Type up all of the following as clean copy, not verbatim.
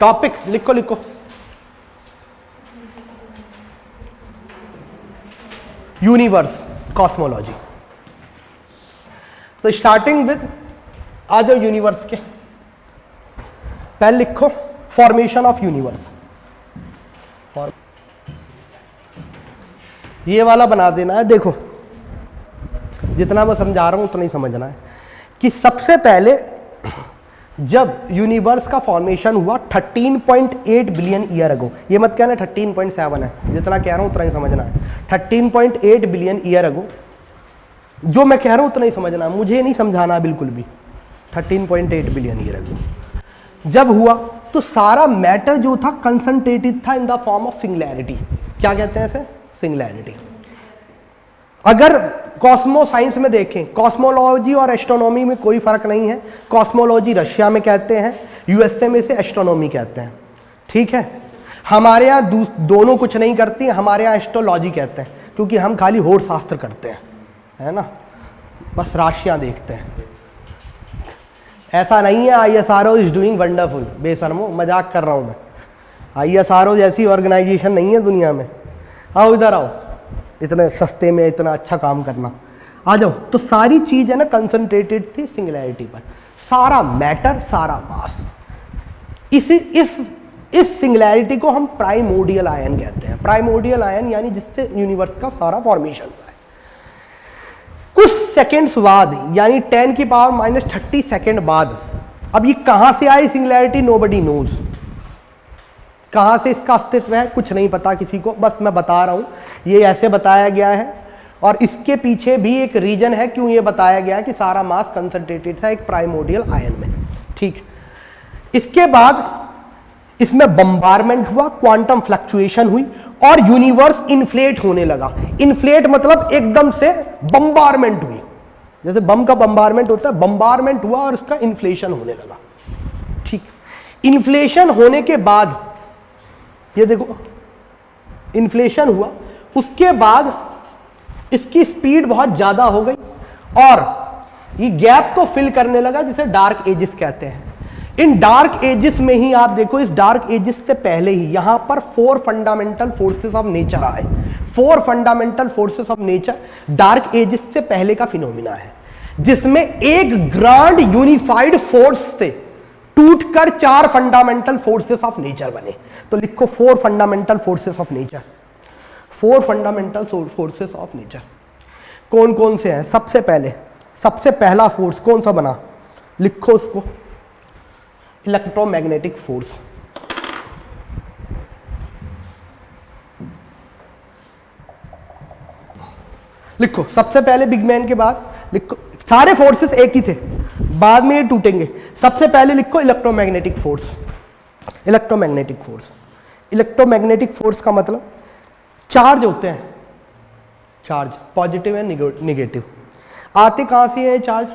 Topic लिखो लिखो, universe, cosmology. तो स्टार्टिंग विद, आ जाओ यूनिवर्स के, पहले लिखो फॉर्मेशन ऑफ यूनिवर्स। ये वाला बना देना है, देखो जितना मैं समझा रहा हूं उतना ही समझना है कि सबसे पहले जब यूनिवर्स का फॉर्मेशन हुआ 13.8 बिलियन ईयर अगो, ये मत कहना 13.7 है, जितना कह रहा हूं उतना ही समझना है। 13.8 बिलियन ईयर अगो, जो मैं कह रहा हूं उतना ही समझना है, मुझे नहीं समझाना बिल्कुल भी। 13.8 बिलियन ईयर अगो जब हुआ तो सारा मैटर जो था कंसंट्रेटेड था in the form of singularity. क्या कहते हैं इसे? सिंगुलैरिटी। अगर कॉस्मो साइंस में देखें, कॉस्मोलॉजी और एस्ट्रोनॉमी में कोई फर्क नहीं है। कॉस्मोलॉजी रशिया में कहते हैं, यूएसए में से एस्ट्रोनॉमी कहते हैं, ठीक है। हमारे यहाँ दोनों कुछ नहीं करती, हमारे यहाँ एस्ट्रोलॉजी कहते हैं, क्योंकि हम खाली होड़ शास्त्र करते हैं, है ना, बस राशियाँ देखते हैं। ऐसा नहीं है ISRO इज डूइंग वंडरफुल, बेशर्मो, मजाक कर रहा हूँ मैं। ISRO जैसी ऑर्गेनाइजेशन नहीं है दुनिया में। आओ इधर आओ, इतने सस्ते में इतना अच्छा काम करना, आ जाओ। तो सारी चीज है ना कंसंट्रेटेड थी सिंगुलैरिटी पर, सारा मैटर, सारा मास। इस सिंगुलैरिटी को हम प्राइमोर्डियल आयन कहते हैं। प्राइमोर्डियल आयन यानी जिससे यूनिवर्स का सारा फॉर्मेशन हुआ है। कुछ सेकेंड्स बाद, यानी 10⁻³ सेकेंड बाद, अब ये कहां से आई सिंगुलैरिटी? Nobody knows. कहां से इसका अस्तित्व है कुछ नहीं पता किसी को, बस मैं बता रहा हूं, ये ऐसे बताया गया है। और इसके पीछे भी एक रीजन है क्यों ये बताया गया है कि सारा मास कंसंट्रेटेड था एक प्राइमोर्डियल आयन में, ठीक। इसके बाद इसमें बम्बारमेंट हुआ, क्वांटम फ्लक्चुएशन हुई और यूनिवर्स इन्फ्लेट होने लगा। इन्फ्लेट मतलब एकदम से बम्बारमेंट हुई, जैसे बम का बम्बारमेंट होता है, बम्बारमेंट हुआ और इसका इन्फ्लेशन होने लगा, ठीक। इन्फ्लेशन होने के बाद ये देखो, इन्फ्लेशन हुआ, उसके बाद इसकी स्पीड बहुत ज्यादा हो गई और ये गैप को फिल करने लगा, जिसे डार्क एजिस कहते हैं। इन डार्क एजिस में ही आप देखो, इस डार्क एजिस से पहले ही यहां पर 4 फंडामेंटल फोर्सेस ऑफ नेचर आए। 4 fundamental forces of nature dark ages से पहले का फिनोमिना है, जिसमें एक ग्रांड यूनिफाइड फोर्स से टूटकर 4 फंडामेंटल फोर्सेस ऑफ नेचर बने। तो लिखो 4 fundamental forces of nature. 4 fundamental forces of nature कौन कौन से हैं? सबसे पहला फोर्स कौन सा बना? लिखो उसको, इलेक्ट्रोमैग्नेटिक फोर्स। लिखो सबसे पहले बिग बैंग के बाद, लिखो सारे फोर्सेस एक ही थे, बाद में ये टूटेंगे। सबसे पहले लिखो electromagnetic force. Electromagnetic force, electromagnetic force का मतलब चार्ज होते हैं, चार्ज पॉजिटिव एंड निगेटिव। आते कहां से है चार्ज?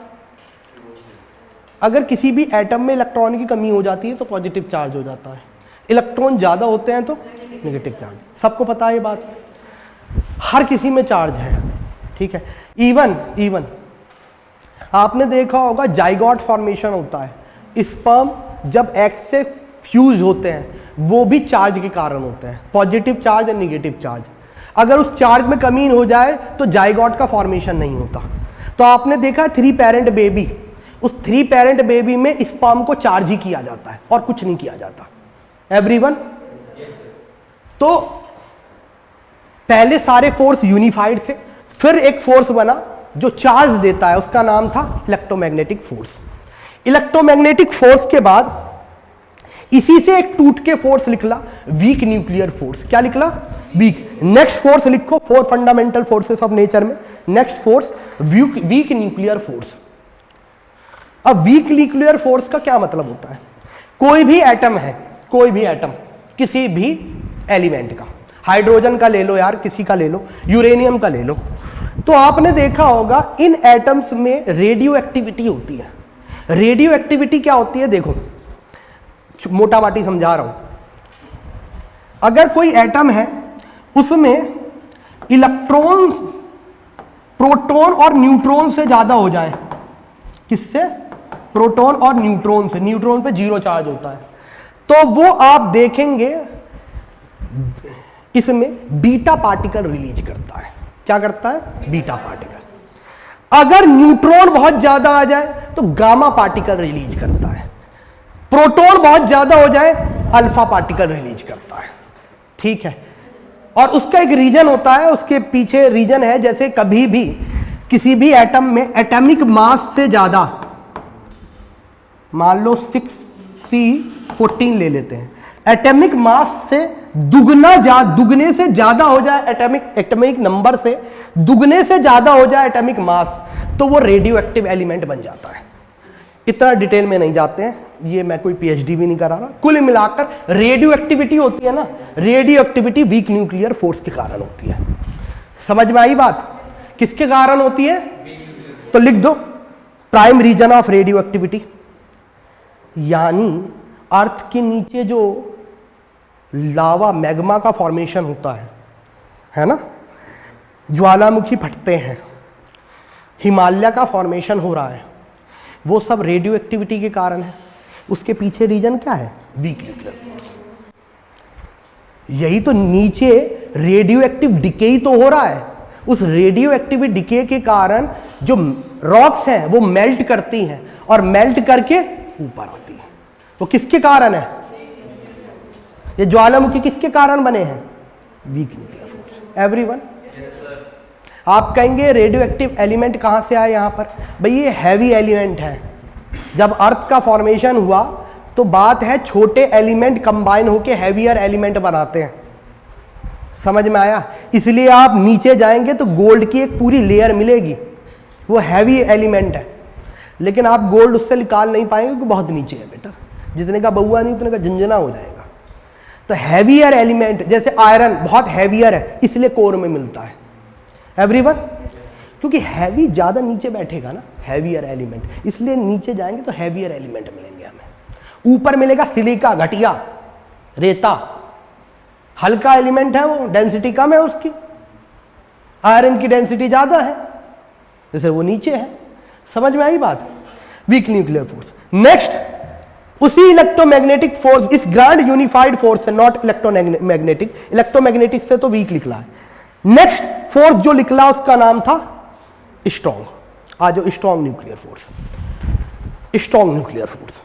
अगर किसी भी एटम में इलेक्ट्रॉन की कमी हो जाती है तो पॉजिटिव चार्ज हो जाता है, इलेक्ट्रॉन ज्यादा होते हैं तो नेगेटिव चार्ज। सबको पता है ये बात, हर किसी में चार्ज है, ठीक है। इवन आपने देखा होगा जाइगोट फॉर्मेशन होता है, स्पर्म जब एग से फ्यूज होते हैं वो भी चार्ज के कारण होते हैं, पॉजिटिव चार्ज और नेगेटिव चार्ज। अगर उस चार्ज में कमी हो जाए तो जाइगोट का फॉर्मेशन नहीं होता। तो आपने देखा 3 पेरेंट बेबी, उस 3 पेरेंट बेबी में स्पर्म को चार्ज ही किया जाता है और कुछ नहीं किया जाता। एवरीवन? तो पहले सारे फोर्स यूनिफाइड थे, फिर एक फोर्स बना जो चार्ज देता है, उसका नाम था इलेक्ट्रोमैग्नेटिक फोर्स। इलेक्ट्रोमैग्नेटिक फोर्स के बाद इसी से एक टूट के फोर्स निकला, वीक न्यूक्लियर फोर्स। क्या निकला? वीक। नेक्स्ट फोर्स लिखो 4 फंडामेंटल फोर्सेस ऑफ नेचर में, next force weak nuclear force. अब वीक न्यूक्लियर फोर्स का क्या मतलब होता है? कोई भी एटम है, कोई भी एटम किसी भी एलिमेंट का, हाइड्रोजन का ले लो यार, किसी का ले लो, यूरेनियम का ले लो, तो आपने देखा होगा इन एटम्स में रेडियो एक्टिविटी होती है। रेडियो एक्टिविटी क्या होती है? देखो मोटा माटी समझा रहा हूं। अगर कोई एटम है उसमें इलेक्ट्रॉन प्रोटॉन और न्यूट्रॉन से ज्यादा हो जाए, किससे? प्रोटॉन और न्यूट्रॉन से। न्यूट्रॉन पे 0 चार्ज होता है, तो वो आप देखेंगे इसमें बीटा पार्टिकल रिलीज करता है। क्या करता है? Beta particle. अगर न्यूट्रॉन बहुत ज्यादा आ जाए तो गामा पार्टिकल रिलीज करता है। प्रोटॉन बहुत ज्यादा हो जाए अल्फा पार्टिकल रिलीज करता है। ठीक है, और उसका एक रीजन होता है, उसके पीछे रीजन है, जैसे कभी भी किसी भी एटम में एटॉमिक मास से ज्यादा, मान लो 6C14 ले लेते हैं, एटॉमिक मास से दुगने से ज्यादा हो जाए, एटॉमिक नंबर से दुगने से ज्यादा हो जाए एटॉमिक मास, तो वो रेडियो एक्टिव एलिमेंट बन जाता है। इतना डिटेल में नहीं जाते हैं, ये मैं कोई पीएचडी भी नहीं करा रहा। कुल मिलाकर रेडियो एक्टिविटी होती है ना, radio activity weak nuclear force के कारण होती है। समझ में आई बात? किसके कारण होती है? तो लिख दो prime reason of radioactivity, यानी अर्थ के नीचे जो लावा मैग्मा का फॉर्मेशन होता है ना, ज्वालामुखी फटते हैं, हिमालय का फॉर्मेशन हो रहा है, वो सब रेडियो एक्टिविटी के कारण है। उसके पीछे रीजन क्या है? Weak nuclear force. यही तो नीचे रेडियो एक्टिव डिके तो हो रहा है, उस रेडियो एक्टिव डिके के कारण जो रॉक्स हैं वो मेल्ट करती हैं और मेल्ट करके ऊपर आती हैं। वो किसके कारण है? ये ज्वालामुखी किसके कारण बने हैं? Weak nuclear force. एवरीवन, आप कहेंगे रेडियो एक्टिव एलिमेंट कहां से आया यहां पर? भाई ये हैवी एलिमेंट है। जब अर्थ का फॉर्मेशन हुआ तो बात है छोटे एलिमेंट कंबाइन होकर हैवियर एलिमेंट बनाते हैं। समझ में आया? इसलिए आप नीचे जाएंगे तो गोल्ड की एक पूरी लेयर मिलेगी, वो हैवी एलिमेंट है, लेकिन आप गोल्ड उससे निकाल नहीं पाएंगे क्योंकि बहुत नीचे है बेटा। जितने का बहुआ नहीं उतने का झंझना हो जाएगा। तो हैवियर एलिमेंट जैसे आयरन बहुत हैवियर है, इसलिए कोर में मिलता है। एवरीवन, क्योंकि हैवी ज्यादा नीचे बैठेगा ना, हैवियर एलिमेंट, इसलिए नीचे जाएंगे तो हैवियर एलिमेंट मिलेंगे हमें। ऊपर मिलेगा सिलिका, घटिया रेता, हल्का एलिमेंट है वो, डेंसिटी कम है उसकी, आयरन की डेंसिटी ज्यादा है, जैसे वो नीचे है। समझ में आई बात? Weak nuclear force. नेक्स्ट, उसी इलेक्ट्रोमैग्नेटिक फोर्स, इस ग्रैंड यूनिफाइड फोर्स से, नॉट इलेक्ट्रोमैग्नेटिक, इलेक्ट्रोमैग्नेटिक से तो वीक निकला है। नेक्स्ट फोर्स जो निकला उसका नाम था स्ट्रॉन्ग। आ जाओ, strong nuclear force, strong nuclear force,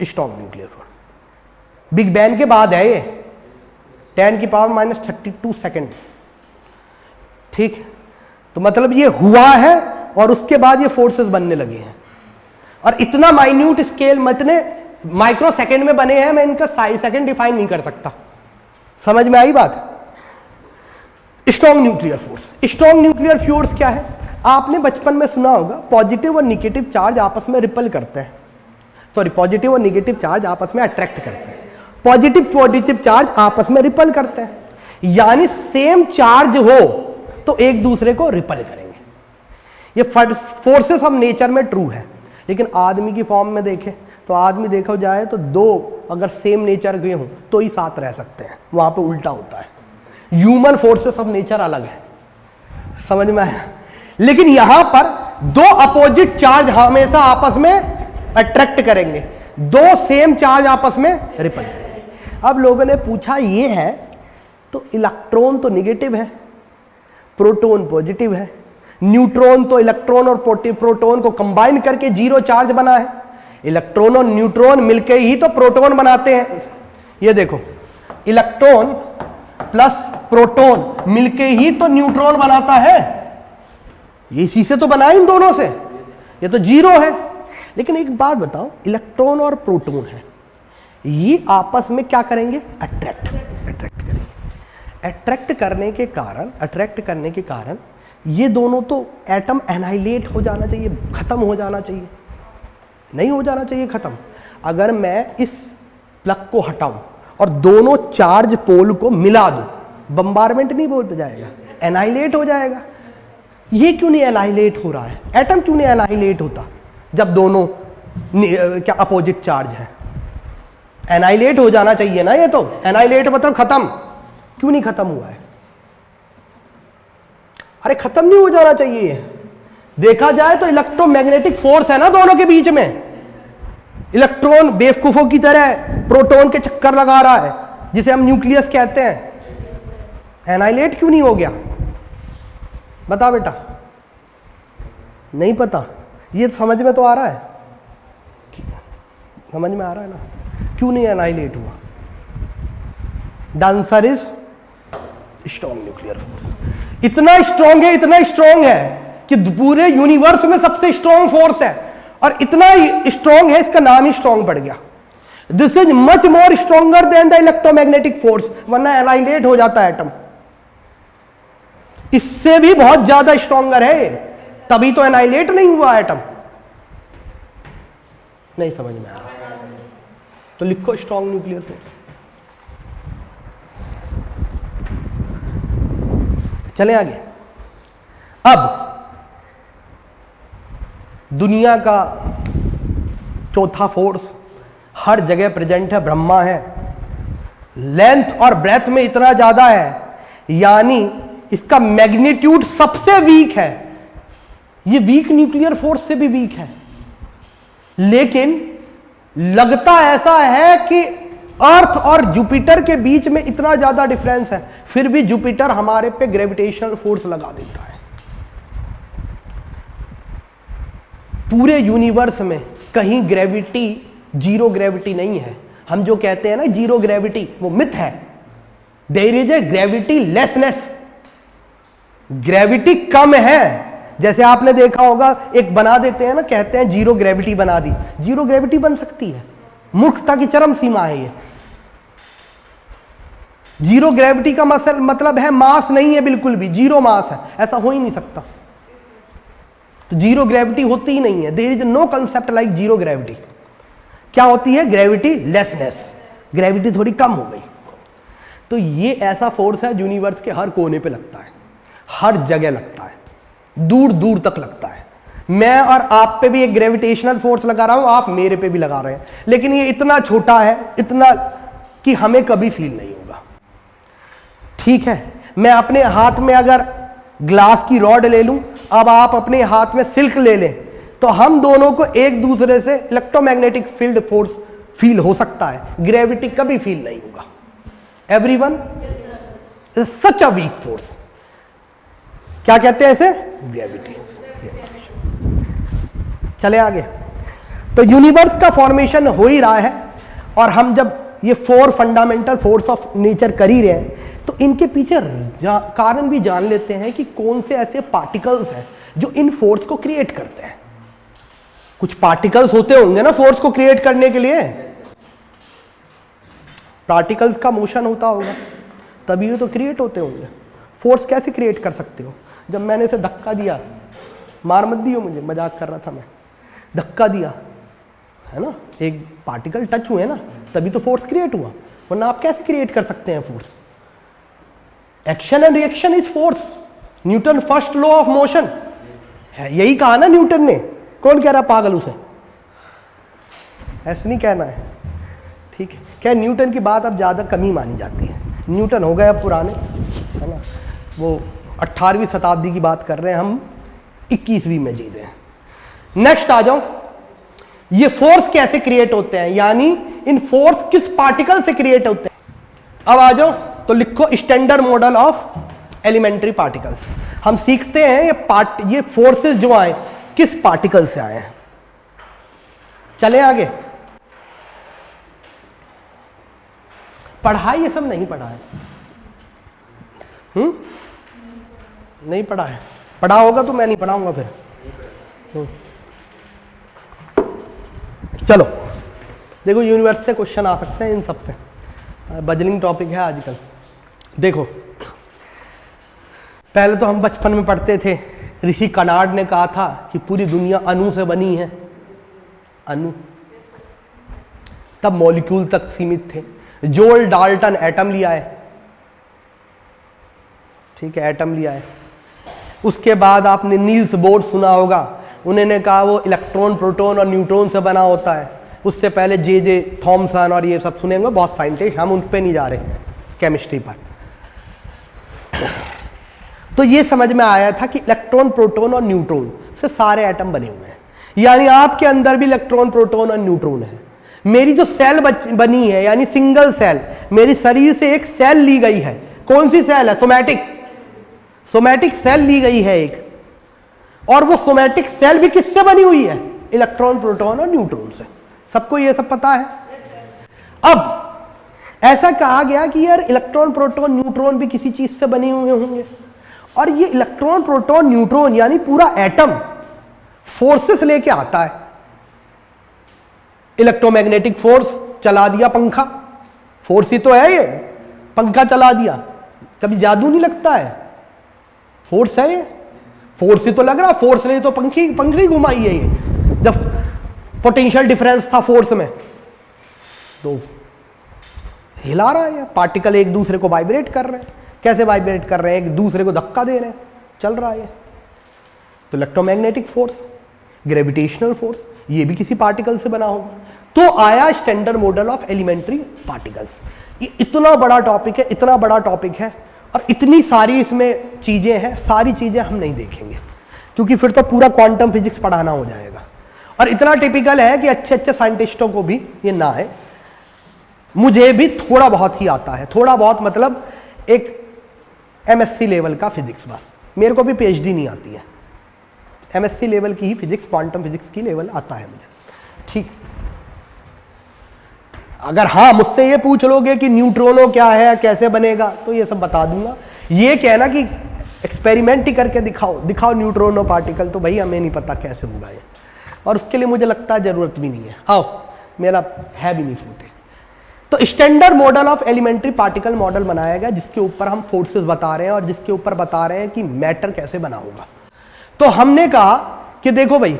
strong nuclear force. Big bang के बाद है ये, 10⁻32 सेकेंड। ठीक, तो मतलब ये हुआ है और उसके बाद ये फोर्सेस बनने लगे हैं, और इतना माइन्यूट स्केल, इतने माइक्रो सेकेंड में बने हैं, मैं इनका सेकेंड डिफाइन नहीं कर सकता। समझ में आई बात? Strong nuclear force. Strong nuclear force क्या है? आपने बचपन में सुना होगा, पॉजिटिव और निगेटिव चार्ज आपस में रिपल करते हैं, सॉरी, पॉजिटिव और निगेटिव चार्ज आपस में अट्रैक्ट करते हैं, पॉजिटिव चार्ज आपस में रिपल करते हैं, यानी सेम चार्ज हो तो एक दूसरे को रिपल करेंगे। ये फोर्सेस ऑफ नेचर में ट्रू है, लेकिन आदमी की फॉर्म में देखें तो आदमी देखा जाए तो दो अगर सेम नेचर के हों तो ही साथ रह सकते हैं, वहां पे उल्टा होता है। ह्यूमन फोर्सेस ऑफ नेचर अलग है। समझ में आया? लेकिन यहां पर दो अपोजिट चार्ज हमेशा आपस में अट्रैक्ट करेंगे, दो सेम चार्ज आपस में रिपल करेंगे। अब लोगों ने पूछा ये है तो इलेक्ट्रॉन तो निगेटिव है, प्रोटॉन पॉजिटिव है, न्यूट्रॉन तो इलेक्ट्रॉन और प्रोटॉन को कंबाइन करके जीरो चार्ज बना है, इलेक्ट्रॉन और न्यूट्रॉन मिलकर ही तो प्रोटॉन बनाते हैं। ये देखो, इलेक्ट्रॉन प्लस प्रोटॉन मिलके ही तो न्यूट्रॉन बनाता है, ये इसी से तो बना इन दोनों से, ये तो जीरो है। लेकिन एक बात बताओ, इलेक्ट्रॉन और प्रोटॉन है, ये आपस में क्या करेंगे? अट्रैक्ट करेंगे। अट्रैक्ट करने के कारण ये दोनों तो एटम एनाइलेट हो जाना चाहिए, खत्म हो जाना चाहिए, नहीं हो जाना चाहिए खत्म। अगर मैं इस प्लग को हटाऊं और दोनों चार्ज पोल को मिला दूं, बम्बारमेंट नहीं बोल जाएगा, एनाइलेट हो जाएगा। ये क्यों नहीं एनाइलेट हो रहा है? एटम क्यों नहीं एनाइलेट होता जब दोनों क्या अपोजिट चार्ज है? एनाइलेट हो जाना चाहिए ना, ये तो एनाइलेट मतलब खत्म। क्यों नहीं खत्म हुआ है? अरे खत्म नहीं हो जाना चाहिए। देखा जाए तो इलेक्ट्रोमैग्नेटिक फोर्स है ना दोनों के बीच में, इलेक्ट्रॉन बेवकूफों की तरह प्रोटॉन के चक्कर लगा रहा है, जिसे हम न्यूक्लियस कहते हैं, एनाइलेट क्यों नहीं हो गया? बता बेटा, नहीं पता? ये समझ में तो आ रहा है, समझ में आ रहा है ना, क्यों नहीं एनाइलेट हुआ? The answer is strong nuclear force. इतना स्ट्रॉन्ग है, इतना स्ट्रॉन्ग है कि पूरे यूनिवर्स में सबसे स्ट्रॉन्ग फोर्स है, और इतना स्ट्रॉन्ग है इसका नाम ही स्ट्रॉन्ग पड़ गया। This is much more stronger than the electromagnetic force, वरना एनाइलेट हो जाता है एटम। इससे भी बहुत ज्यादा स्ट्रॉन्गर है, तभी तो एनाइलेट नहीं हुआ एटम। नहीं समझ में आ रहा तो लिखो स्ट्रॉन्ग न्यूक्लियर फोर्स। चलें आगे। अब दुनिया का चौथा फोर्स हर जगह प्रेजेंट है, ब्रह्मा है। लेंथ और ब्रेथ में इतना ज्यादा है, यानी इसका मैग्नीट्यूड सबसे वीक है। ये वीक न्यूक्लियर फोर्स से भी वीक है, लेकिन लगता ऐसा है कि अर्थ और जुपिटर के बीच में इतना ज्यादा डिफरेंस है, फिर भी जुपिटर हमारे पे ग्रेविटेशनल फोर्स लगा देता है। पूरे यूनिवर्स में कहीं ग्रेविटी, जीरो ग्रेविटी नहीं है। हम जो कहते हैं ना जीरो ग्रेविटी, वो मिथ है। There is a gravity lessness, gravity कम है। जैसे आपने देखा होगा, एक बना देते हैं ना, कहते हैं जीरो ग्रेविटी बना दी। जीरो ग्रेविटी बन सकती है? मूर्खता की चरम सीमा है ये। जीरो ग्रेविटी का मतलब है मास नहीं है, बिल्कुल भी जीरो मास है, ऐसा हो ही नहीं सकता। तो जीरो ग्रेविटी होती ही नहीं है। There is no concept like zero gravity. क्या होती है? ग्रेविटी लेसनेस, ग्रेविटी थोड़ी कम हो गई। तो ये ऐसा फोर्स है यूनिवर्स के हर कोने पे लगता है, हर जगह लगता है, दूर दूर तक लगता है। मैं और आप पे भी एक ग्रेविटेशनल फोर्स लगा रहा हूं, आप मेरे पे भी लगा रहे हैं, लेकिन ये इतना छोटा है, इतना कि हमें कभी फील नहीं होगा। ठीक है, मैं अपने हाथ में अगर ग्लास की रॉड ले लूं, अब आप अपने हाथ में सिल्क ले लें, तो हम दोनों को एक दूसरे से इलेक्ट्रोमैग्नेटिक फील्ड फोर्स फील हो सकता है, ग्रेविटी कभी फील नहीं होगा। Everyone is such a weak force. क्या कहते हैं इसे? ग्रेविटी। चले आगे। तो यूनिवर्स का फॉर्मेशन हो ही रहा है, और हम जब ये 4 फंडामेंटल फोर्स ऑफ नेचर कर ही रहे हैं, तो इनके पीछे कारण भी जान लेते हैं कि कौन से ऐसे पार्टिकल्स हैं जो इन फोर्स को क्रिएट करते हैं। कुछ पार्टिकल्स होते होंगे ना फोर्स को क्रिएट करने के लिए, पार्टिकल्स का मोशन होता होगा, तभी तो क्रिएट होते होंगे। फोर्स कैसे क्रिएट कर सकते हो? जब मैंने इसे धक्का दिया, मार मत दियो मुझे, मजाक कर रहा था मैं, धक्का दिया है ना, एक पार्टिकल टच हुए ना, तभी तो फोर्स क्रिएट हुआ, वरना आप कैसे क्रिएट कर सकते हैं force? Action and reaction is force. Newton first law of motion है, यही कहा ना न्यूटन ने। कौन कह रहा पागल उसे? ऐसे नहीं कहना है, ठीक है। क्या न्यूटन की बात अब ज़्यादा कमी मानी जाती है। न्यूटन हो गए अब पुराने, है ना, वो 18वीं शताब्दी की बात कर रहे हैं, हम 21वीं में जी रहे हैं। नेक्स्ट आ जाओ, ये फोर्स कैसे क्रिएट होते हैं, यानी इन फोर्स किस पार्टिकल से क्रिएट होते हैं। अब आ जाओ तो लिखो standard model of elementary particles. हम सीखते हैं ये फोर्सेस जो आए किस पार्टिकल से आए हैं। चले आगे। पढ़ा ये सब नहीं पढ़ा है, नहीं पढ़ा है। पढ़ा होगा तो मैं नहीं पढ़ाऊंगा फिर। चलो देखो, यूनिवर्स से क्वेश्चन आ सकते हैं इन सब से, बजलिंग टॉपिक है आजकल। देखो, पहले तो हम बचपन में पढ़ते थे, ऋषि कनाड ने कहा था कि पूरी दुनिया अणु से बनी है। अणु, तब मॉलिक्यूल तक सीमित थे। जोल डाल्टन एटम लिया है, ठीक है, एटम लिया है। उसके बाद आपने नील्स बोर सुना होगा, उन्होंने कहा वो इलेक्ट्रॉन, प्रोटॉन और न्यूट्रॉन से बना होता है। उससे पहले जे थॉमसन और ये सब सुनेंगे बहुत साइंटिस्ट, हम उन पे नहीं जा रहे केमिस्ट्री पर। तो ये समझ में आया था कि इलेक्ट्रॉन, प्रोटॉन और न्यूट्रॉन से सारे एटम बने हुए हैं। यानी आपके अंदर भी इलेक्ट्रॉन, प्रोटॉन और न्यूट्रॉन है। मेरी जो सेल बनी है यानी सिंगल सेल, मेरी शरीर से एक सेल ली गई है। कौन सी सेल है? सोमैटिक सेल ली गई है एक, और वो सोमैटिक सेल भी किससे बनी हुई है? इलेक्ट्रॉन, प्रोटॉन और न्यूट्रॉन से। सबको ये सब पता है। अब ऐसा कहा गया कि यार इलेक्ट्रॉन, प्रोटॉन, न्यूट्रॉन भी किसी चीज से बने हुए होंगे, और ये इलेक्ट्रॉन, प्रोटॉन, न्यूट्रॉन यानी पूरा एटम फोर्सेस लेके आता है। इलेक्ट्रोमैग्नेटिक फोर्स, चला दिया पंखा, फोर्स ही तो है ये, पंखा चला दिया, कभी जादू नहीं लगता है, फोर्स है ये, फोर्स ही तो लग रहा, फोर्स ने तो पंखी घुमाई है ये। जब पोटेंशियल डिफरेंस था फोर्स में तो हिला रहा है ये, पार्टिकल एक दूसरे को वाइब्रेट कर रहे हैं। कैसे वाइब्रेट कर रहे हैं? एक दूसरे को धक्का दे रहे हैं, चल रहा है। तो इलेक्ट्रोमैग्नेटिक फोर्स, ग्रेविटेशनल फोर्स, ये भी किसी पार्टिकल से बना होगा। तो आया standard model of elementary particles. ये इतना बड़ा टॉपिक है, इतना बड़ा टॉपिक है, और इतनी सारी इसमें चीजें हैं, सारी चीजें हम नहीं देखेंगे क्योंकि फिर तो पूरा क्वांटम फिजिक्स पढ़ाना हो जाएगा। और इतना टिपिकल है कि अच्छे अच्छे साइंटिस्टों को भी ये ना है। मुझे भी थोड़ा बहुत ही आता है, थोड़ा बहुत मतलब एक एमएससी लेवल का फिजिक्स बस, मेरे को भी पीएचडी नहीं आती है, एमएससी लेवल की ही फिजिक्स, क्वांटम फिजिक्स की लेवल आता है मुझे। ठीक, अगर हाँ मुझसे ये पूछ लोगे कि न्यूट्रॉनो क्या है, कैसे बनेगा, तो ये सब बता दूंगा। ये कहना कि एक्सपेरिमेंट ही करके दिखाओ न्यूट्रॉनो पार्टिकल, तो भाई हमें नहीं पता कैसे होगा ये, और उसके लिए मुझे लगता है जरूरत भी नहीं है। आओ, मेरा है भी नहीं फूटे। तो standard model of elementary particle model बनाया गया, जिसके ऊपर हम फोर्सेस बता रहे हैं और जिसके ऊपर बता रहे हैं कि मैटर कैसे बना होगा। तो हमने कहा कि देखो भाई,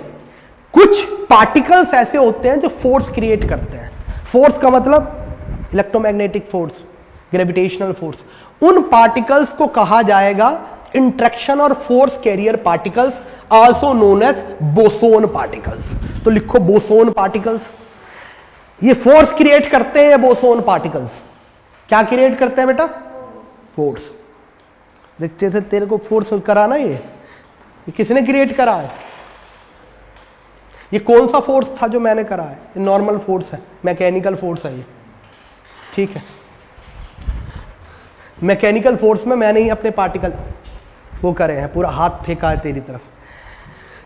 कुछ पार्टिकल्स ऐसे होते हैं जो फोर्स क्रिएट करते हैं। फोर्स का मतलब इलेक्ट्रोमैग्नेटिक फोर्स, ग्रेविटेशनल फोर्स। उन पार्टिकल्स को कहा जाएगा इंट्रैक्शन और force carrier particles, also known as boson particles. तो लिखो बोसोन पार्टिकल्स। ये फोर्स क्रिएट करते हैं बोसोन पार्टिकल्स। क्या क्रिएट करते हैं बेटा? फोर्स। देखते थे तेरे को फोर्स कराना, ये किसने क्रिएट करा है? ये कौन सा फोर्स था जो मैंने करा है? ये नॉर्मल फोर्स है, मैकेनिकल फोर्स है ये, ठीक है। मैकेनिकल फोर्स में मैंने ही अपने पार्टिकल वो करे हैं, पूरा हाथ फेंका है तेरी तरफ।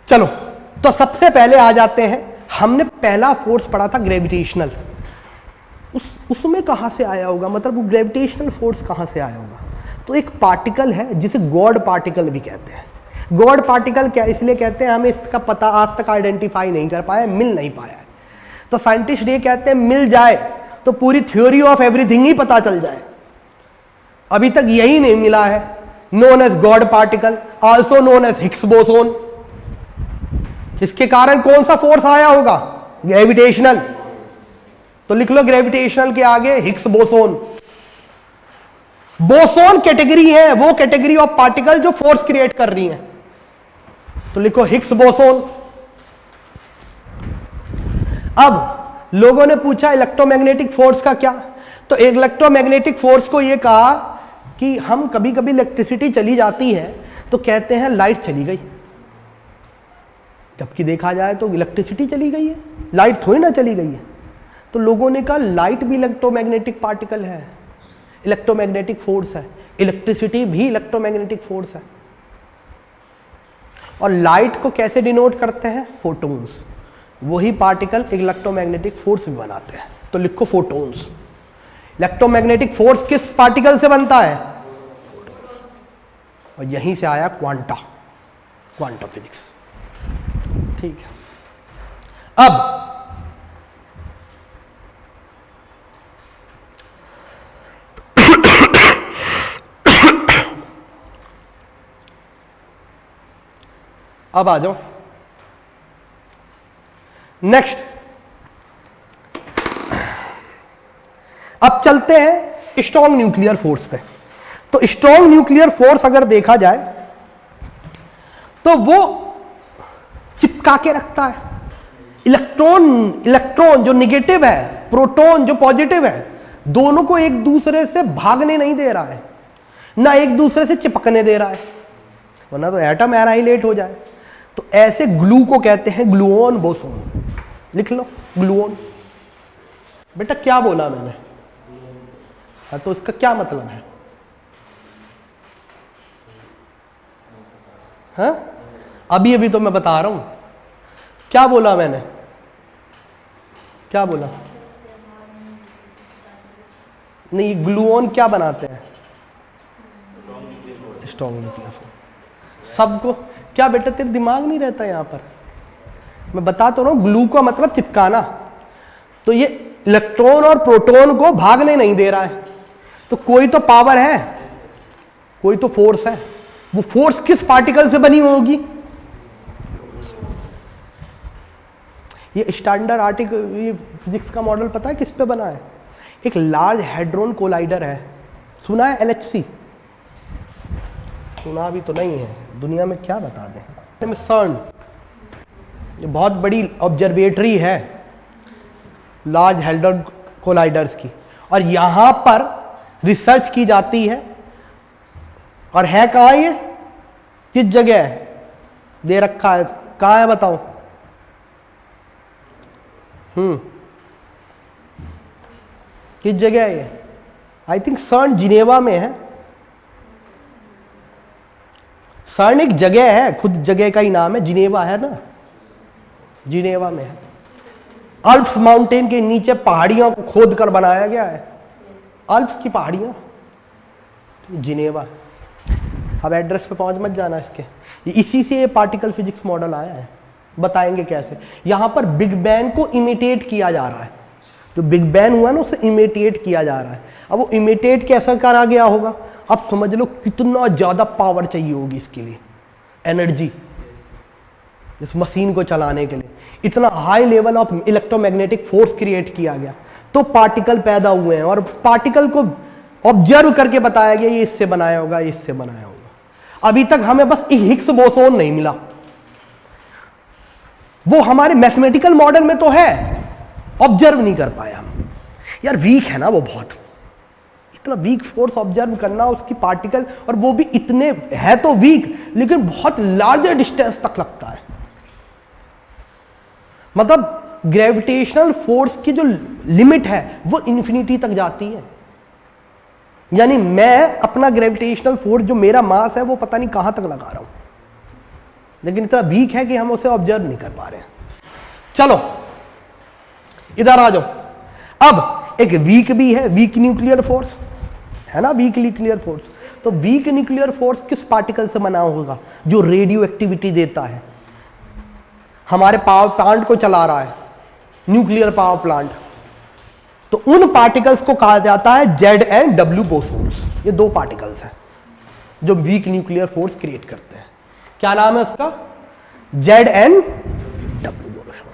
चलो, तो सबसे पहले आ जाते हैं, हमने पहला फोर्स पढ़ा था ग्रेविटेशनल। उसमें कहां से आया होगा, मतलब वो ग्रेविटेशनल फोर्स कहां से आया होगा? तो एक पार्टिकल है जिसे गॉड पार्टिकल भी कहते हैं। गॉड पार्टिकल क्या इसलिए कहते हैं, हमें इसका पता आज तक आइडेंटिफाई नहीं कर पाया, मिल नहीं पाया है। तो साइंटिस्ट ये कहते हैं मिल जाए तो पूरी थ्योरी ऑफ एवरीथिंग ही पता चल जाए। अभी तक यही नहीं मिला है। Known as God particle, also known as Higgs boson. इसके कारण कौन सा फोर्स आया होगा? ग्रेविटेशनल। तो लिख लो ग्रेविटेशनल के आगे हिग्स बोसोन। बोसोन कैटेगरी है, वो कैटेगरी ऑफ पार्टिकल जो फोर्स क्रिएट कर रही है, तो लिखो हिग्स बोसोन। अब लोगों ने पूछा इलेक्ट्रोमैग्नेटिक फोर्स का क्या? तो इलेक्ट्रोमैग्नेटिक फोर्स को यह कहा कि हम कभी कभी इलेक्ट्रिसिटी चली जाती है तो कहते हैं लाइट चली गई, जबकि देखा जाए तो इलेक्ट्रिसिटी चली गई है, लाइट थोड़ी ना चली गई है। तो लोगों ने कहा लाइट भी इलेक्ट्रोमैग्नेटिक पार्टिकल है, इलेक्ट्रोमैग्नेटिक फोर्स है, इलेक्ट्रिसिटी भी इलेक्ट्रोमैग्नेटिक फोर्स है। और लाइट को कैसे डिनोट करते हैं? फोटोन्स। वही पार्टिकल इलेक्ट्रोमैग्नेटिक फोर्स भी बनाते हैं, तो लिखो फोटोन्स। इलेक्ट्रोमैग्नेटिक फोर्स किस पार्टिकल से बनता है? और यहीं से आया क्वांटा, क्वांटम फिजिक्स, ठीक है। अब आ जाओ नेक्स्ट। अब चलते हैं स्ट्रॉन्ग न्यूक्लियर फोर्स पे। तो स्ट्रॉन्ग न्यूक्लियर फोर्स अगर देखा जाए तो वो चिपका के रखता है। इलेक्ट्रॉन जो निगेटिव है, प्रोटॉन जो पॉजिटिव है, दोनों को एक दूसरे से भागने नहीं दे रहा है, ना एक दूसरे से चिपकने दे रहा है, वरना तो एटम एनाहिलेट हो जाए। तो ऐसे ग्लू को कहते हैं ग्लूओन बोसोन। लिख लो ग्लूओन। बेटा क्या बोला मैंने? हाँ, तो इसका क्या मतलब है? हाँ, अभी अभी तो मैं बता रहा हूं। क्या बोला मैंने? क्या बोला? नहीं, ग्लूओन क्या बनाते हैं? Strong nuclear force. सबको क्या बेटा तेरे दिमाग नहीं रहता यहां पर? मैं बता तो रहा हूं, ग्लू का मतलब चिपकाना। तो ये इलेक्ट्रॉन और प्रोटॉन को भागने नहीं दे रहा है, तो कोई तो पावर है, कोई तो फोर्स है। वो फोर्स किस पार्टिकल से बनी होगी? ये स्टैंडर्ड आर्टिकल, ये फिजिक्स का मॉडल पता है किस पे बना है? एक लार्ज हैड्रोन कोलाइडर है, सुना है? LHC सुना भी तो नहीं है, दुनिया में क्या बता दें। CERN, ये बहुत बड़ी ऑब्जर्वेटरी है लार्ज हैड्रोन कोलाइडर्स की, और यहां पर रिसर्च की जाती है। और है कहां ये? किस जगह है? दे रखा है, कहां है बताओ? किस जगह है ये? आई थिंक CERN जिनेवा में है। CERN एक जगह है, खुद जगह का ही नाम है, जिनेवा है ना, जिनेवा में है। अल्प्स माउंटेन के नीचे पहाड़ियों को खोद कर बनाया गया है, अल्प्स की पहाड़ियां, जिनेवा। अब एड्रेस पे पहुंच मत जाना इसके, इसी से ये पार्टिकल फिजिक्स मॉडल आया है। बताएंगे कैसे। यहां पर बिग बैंग को इमिटेट किया जा रहा है, जो बिग बैंग हुआ ना उसे इमिटेट किया जा रहा है। अब वो इमिटेट कैसा करा गया होगा? अब समझ लो कितना ज्यादा पावर चाहिए होगी इसके लिए, एनर्जी, इस मशीन को चलाने के लिए। इतना high level of electromagnetic force create किया गया, तो पार्टिकल पैदा हुए हैं। और पार्टिकल को ऑब्जर्व करके बताया गया ये इससे बनाया होगा, ये इससे बनाया होगा। अभी तक हमें बस हिग्स बोसोन नहीं मिला, वो हमारे मैथमेटिकल मॉडल में तो है, ऑब्जर्व नहीं कर पाया हम। यार वीक है ना वो, बहुत इतना वीक फोर्स ऑब्जर्व करना उसकी पार्टिकल, और वो भी इतने है तो वीक, लेकिन बहुत लार्जर डिस्टेंस तक लगता है। मतलब ग्रेविटेशनल फोर्स की जो लिमिट है वो इन्फिनिटी तक जाती है। यानी मैं अपना ग्रेविटेशनल फोर्स जो मेरा मास है वो पता नहीं कहां तक लगा रहा हूं, लेकिन इतना वीक है कि हम उसे ऑब्जर्व नहीं कर पा रहे हैं। चलो इधर आ जाओ। अब एक वीक भी है, वीक न्यूक्लियर फोर्स है ना, वीक न्यूक्लियर फोर्स। तो वीक न्यूक्लियर फोर्स किस पार्टिकल से बना होगा? जो रेडियो एक्टिविटी देता है, हमारे पावर प्लांट को चला रहा है, न्यूक्लियर पावर प्लांट। तो उन पार्टिकल्स को कहा जाता है ZnW बोसोन्स। ये दो पार्टिकल्स हैं जो वीक न्यूक्लियर फोर्स क्रिएट करते हैं। क्या नाम है उसका? ZnW boson.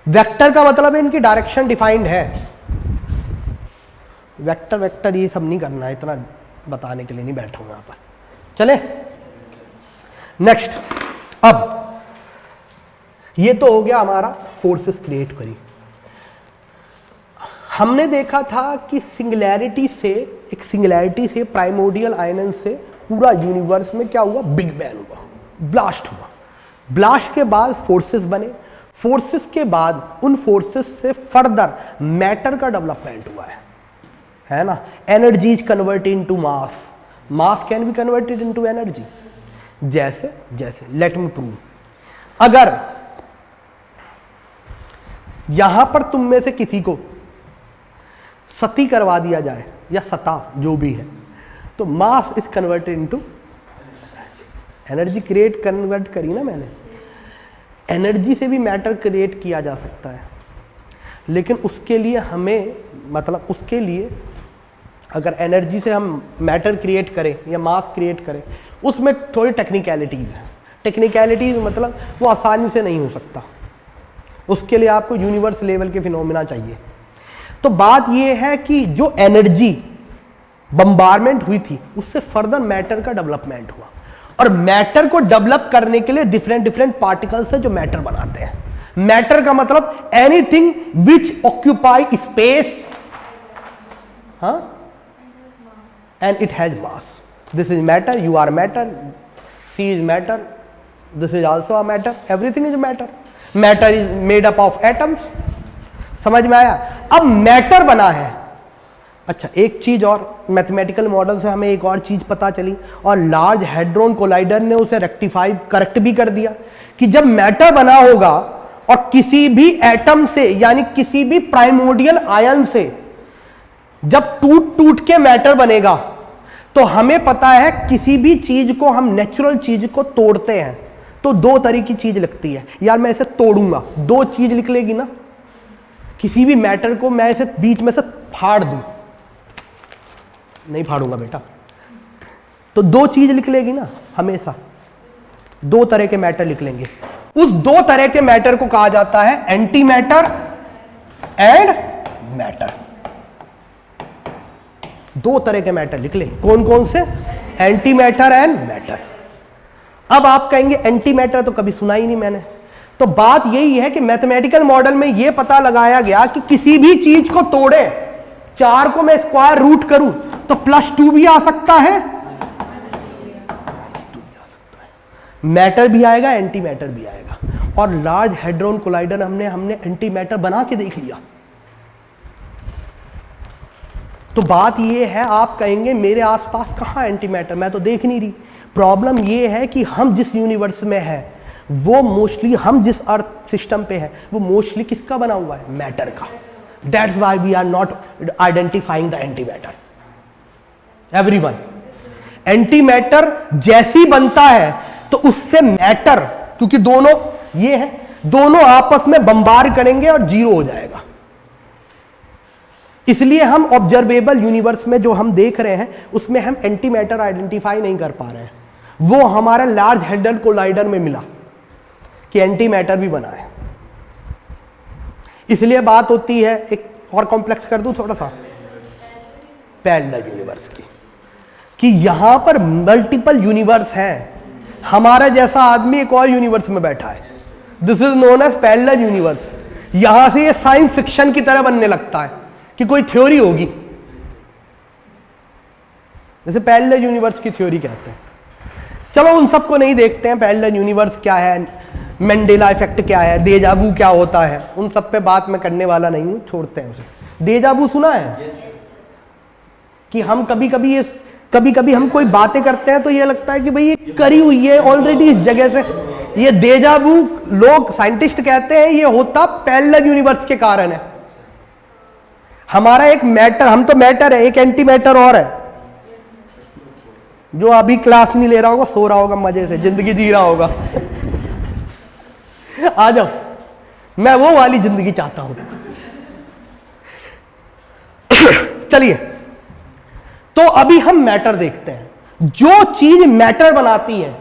वेक्टर का मतलब है इनकी डायरेक्शन डिफाइंड है। वेक्टर वेक्टर ये सब नहीं करना है, इतना बताने के लिए नहीं बैठा हूं यहां पर। चले नेक्स्ट। अब ये तो हो गया हमारा फोर्सेस क्रिएट करी। हमने देखा था कि सिंगुलैरिटी से प्राइमोर्डियल आयनन से पूरा यूनिवर्स में क्या हुआ? बिग बैंग हुआ, ब्लास्ट हुआ। ब्लास्ट के बाद फोर्सेस बने, फोर्सेस के बाद उन फोर्सेस से फर्दर मैटर का डेवलपमेंट हुआ है ना। Energy is converted into mass, mass can be converted into energy. जैसे जैसे लेट मी प्रूव, अगर यहां पर तुम में से किसी को सती करवा दिया जाए या सता जो भी है, तो mass is converted into energy. Convert करी ना मैंने। एनर्जी से भी मैटर क्रिएट किया जा सकता है, लेकिन उसके लिए हमें, मतलब उसके लिए अगर एनर्जी से हम मैटर क्रिएट करें या मास क्रिएट करें, उसमें थोड़ी टेक्निकलिटीज़ हैं। टेक्निकलिटीज़ मतलब वो आसानी से नहीं हो सकता, उसके लिए आपको यूनिवर्स लेवल के फिनोमिना चाहिए। तो बात ये है कि जो एनर्जी बम्बारमेंट हुई थी उससे फर्दर मैटर का डेवलपमेंट हुआ, और मैटर को डेवलप करने के लिए डिफरेंट डिफरेंट पार्टिकल्स है जो मैटर बनाते हैं। मैटर का मतलब anything which occupy space and it has mass. This is matter, you are matter, sea is matter, this is also a matter, everything is matter, matter is made up of atoms. समझ में आया? अब matter बना है। अच्छा, एक चीज और, मैथमेटिकल मॉडल से हमें एक और चीज पता चली, और लार्ज हैड्रॉन कोलाइडर ने उसे रेक्टिफाई, करेक्ट भी कर दिया, कि जब मैटर बना होगा और किसी भी एटम से, यानी किसी भी प्राइमोर्डियल आयन से जब टूट टूट के मैटर बनेगा, तो हमें पता है किसी भी चीज को, हम नेचुरल चीज को तोड़ते हैं तो दो तरह की चीज लगती है। यार मैं इसे तोड़ूंगा, दो चीज निकलेगी ना। किसी भी मैटर को मैं इसे बीच में से फाड़ दूं, नहीं फाड़ूंगा बेटा, तो दो चीज निकलेगी ना, हमेशा दो तरह के मैटर निकलेंगे। उस दो तरह के मैटर को कहा जाता है एंटी मैटर एंड मैटर। दो तरह के मैटर निकले, कौन कौन से? Anti matter and matter. अब आप कहेंगे एंटी मैटर तो कभी सुना ही नहीं मैंने। तो बात यही है कि मैथमेटिकल मॉडल में यह पता लगाया गया कि किसी भी चीज को तोड़े, 4 को मैं स्क्वायर रूट करूं तो +2 भी आ सकता है, मैटर भी आएगा, एंटी मैटर भी आएगा। और लार्ज हैड्रॉन कोलाइडर हमने एंटी मैटर बना के देख लिया। तो बात ये है, आप कहेंगे मेरे आसपास कहां एंटी मैटर, मैं तो देख नहीं रही। प्रॉब्लम ये है कि हम जिस यूनिवर्स में है वो मोस्टली, हम जिस अर्थ सिस्टम पे है वो मोस्टली किसका बना हुआ है? मैटर का। That's why we are not identifying the anti matter. Everyone, anti matter जैसी बनता है तो उससे मैटर, क्योंकि दोनों ये है, दोनों आपस में बम्बार करेंगे और जीरो हो जाएगा। इसलिए हम ऑब्जर्वेबल यूनिवर्स में जो हम देख रहे हैं उसमें हम एंटी मैटर आइडेंटिफाई नहीं कर पा रहे हैं। वो हमारा लार्ज हैड्रॉन कोलाइडर में मिला कि एंटी मैटर भी बना है। इसलिए बात होती है, एक और कॉम्प्लेक्स कर दूं थोड़ा सा, पैरेलल यूनिवर्स की, कि यहां पर मल्टीपल यूनिवर्स हैं। हमारा जैसा आदमी एक और यूनिवर्स में बैठा है, this is known as parallel universe. यहां से ये साइंस फिक्शन की तरह बनने लगता है कि कोई थ्योरी होगी, जैसे पैरेलल यूनिवर्स की थ्योरी कहते हैं। चलो उन सबको नहीं देखते हैं, पैरेलल यूनिवर्स क्या है, मंडेला इफेक्ट क्या है, डेजावू क्या होता है, उन सब पे बात मैं करने वाला नहीं हूं, छोड़ते हैं उसे। डेजावू सुना है? कि हम कभी कभी हम कोई बातें करते हैं तो ये लगता है कि भाई ये करी हुई है ऑलरेडी इस जगह से। ये डेजावू लोग, साइंटिस्ट कहते हैं ये होता पैरेलल यूनिवर्स के कारण है। हमारा एक मैटर, हम तो मैटर है, एक एंटी मैटर और है जो अभी क्लास नहीं ले रहा होगा, सो रहा होगा, मजे से जिंदगी जी रहा होगा। आ जाओ, मैं वो वाली जिंदगी चाहता हूं। चलिए, तो अभी हम मैटर देखते हैं। जो चीज मैटर बनाती है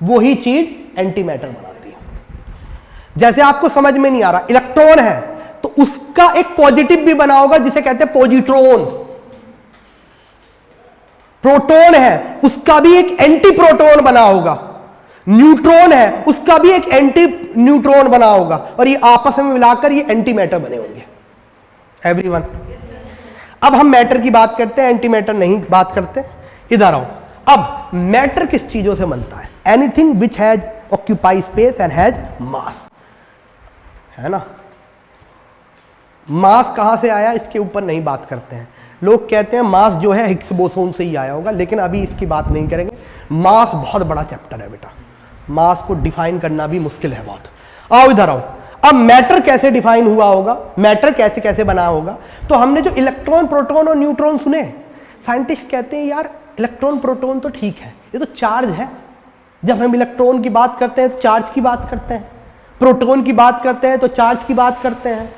वही चीज एंटी मैटर बनाती है। जैसे आपको समझ में नहीं आ रहा, इलेक्ट्रॉन है तो उसका एक पॉजिटिव भी बना होगा जिसे कहते हैं पॉजिट्रॉन। प्रोटॉन है उसका भी एक एंटी प्रोटॉन बना होगा। न्यूट्रॉन है उसका भी एक एंटी न्यूट्रॉन बना होगा, और ये आपस में मिलाकर ये एंटी मैटर बने होंगे। एवरीवन, अब हम मैटर की बात करते हैं, एंटी मैटर नहीं बात करते। इधर आओ। अब मैटर किस चीजों से बनता है? Anything which has occupy space and has मास, है ना। मास कहां से आया इसके ऊपर नहीं बात करते हैं। लोग कहते हैं मास जो है हिग्स बोसोन से ही आया होगा, लेकिन अभी इसकी बात नहीं करेंगे। मास बहुत बड़ा चैप्टर है बेटा, मास को डिफाइन करना भी मुश्किल है बहुत। आओ इधर आओ। अब मैटर कैसे डिफाइन हुआ होगा, मैटर कैसे कैसे बना होगा? तो हमने जो इलेक्ट्रॉन, प्रोटॉन और न्यूट्रॉन सुने, साइंटिस्ट कहते हैं यार इलेक्ट्रॉन प्रोटॉन तो ठीक है, ये तो चार्ज है। जब हम इलेक्ट्रॉन की बात करते हैं तो चार्ज की बात करते हैं, प्रोटॉन की बात करते हैं तो चार्ज की बात करते हैं,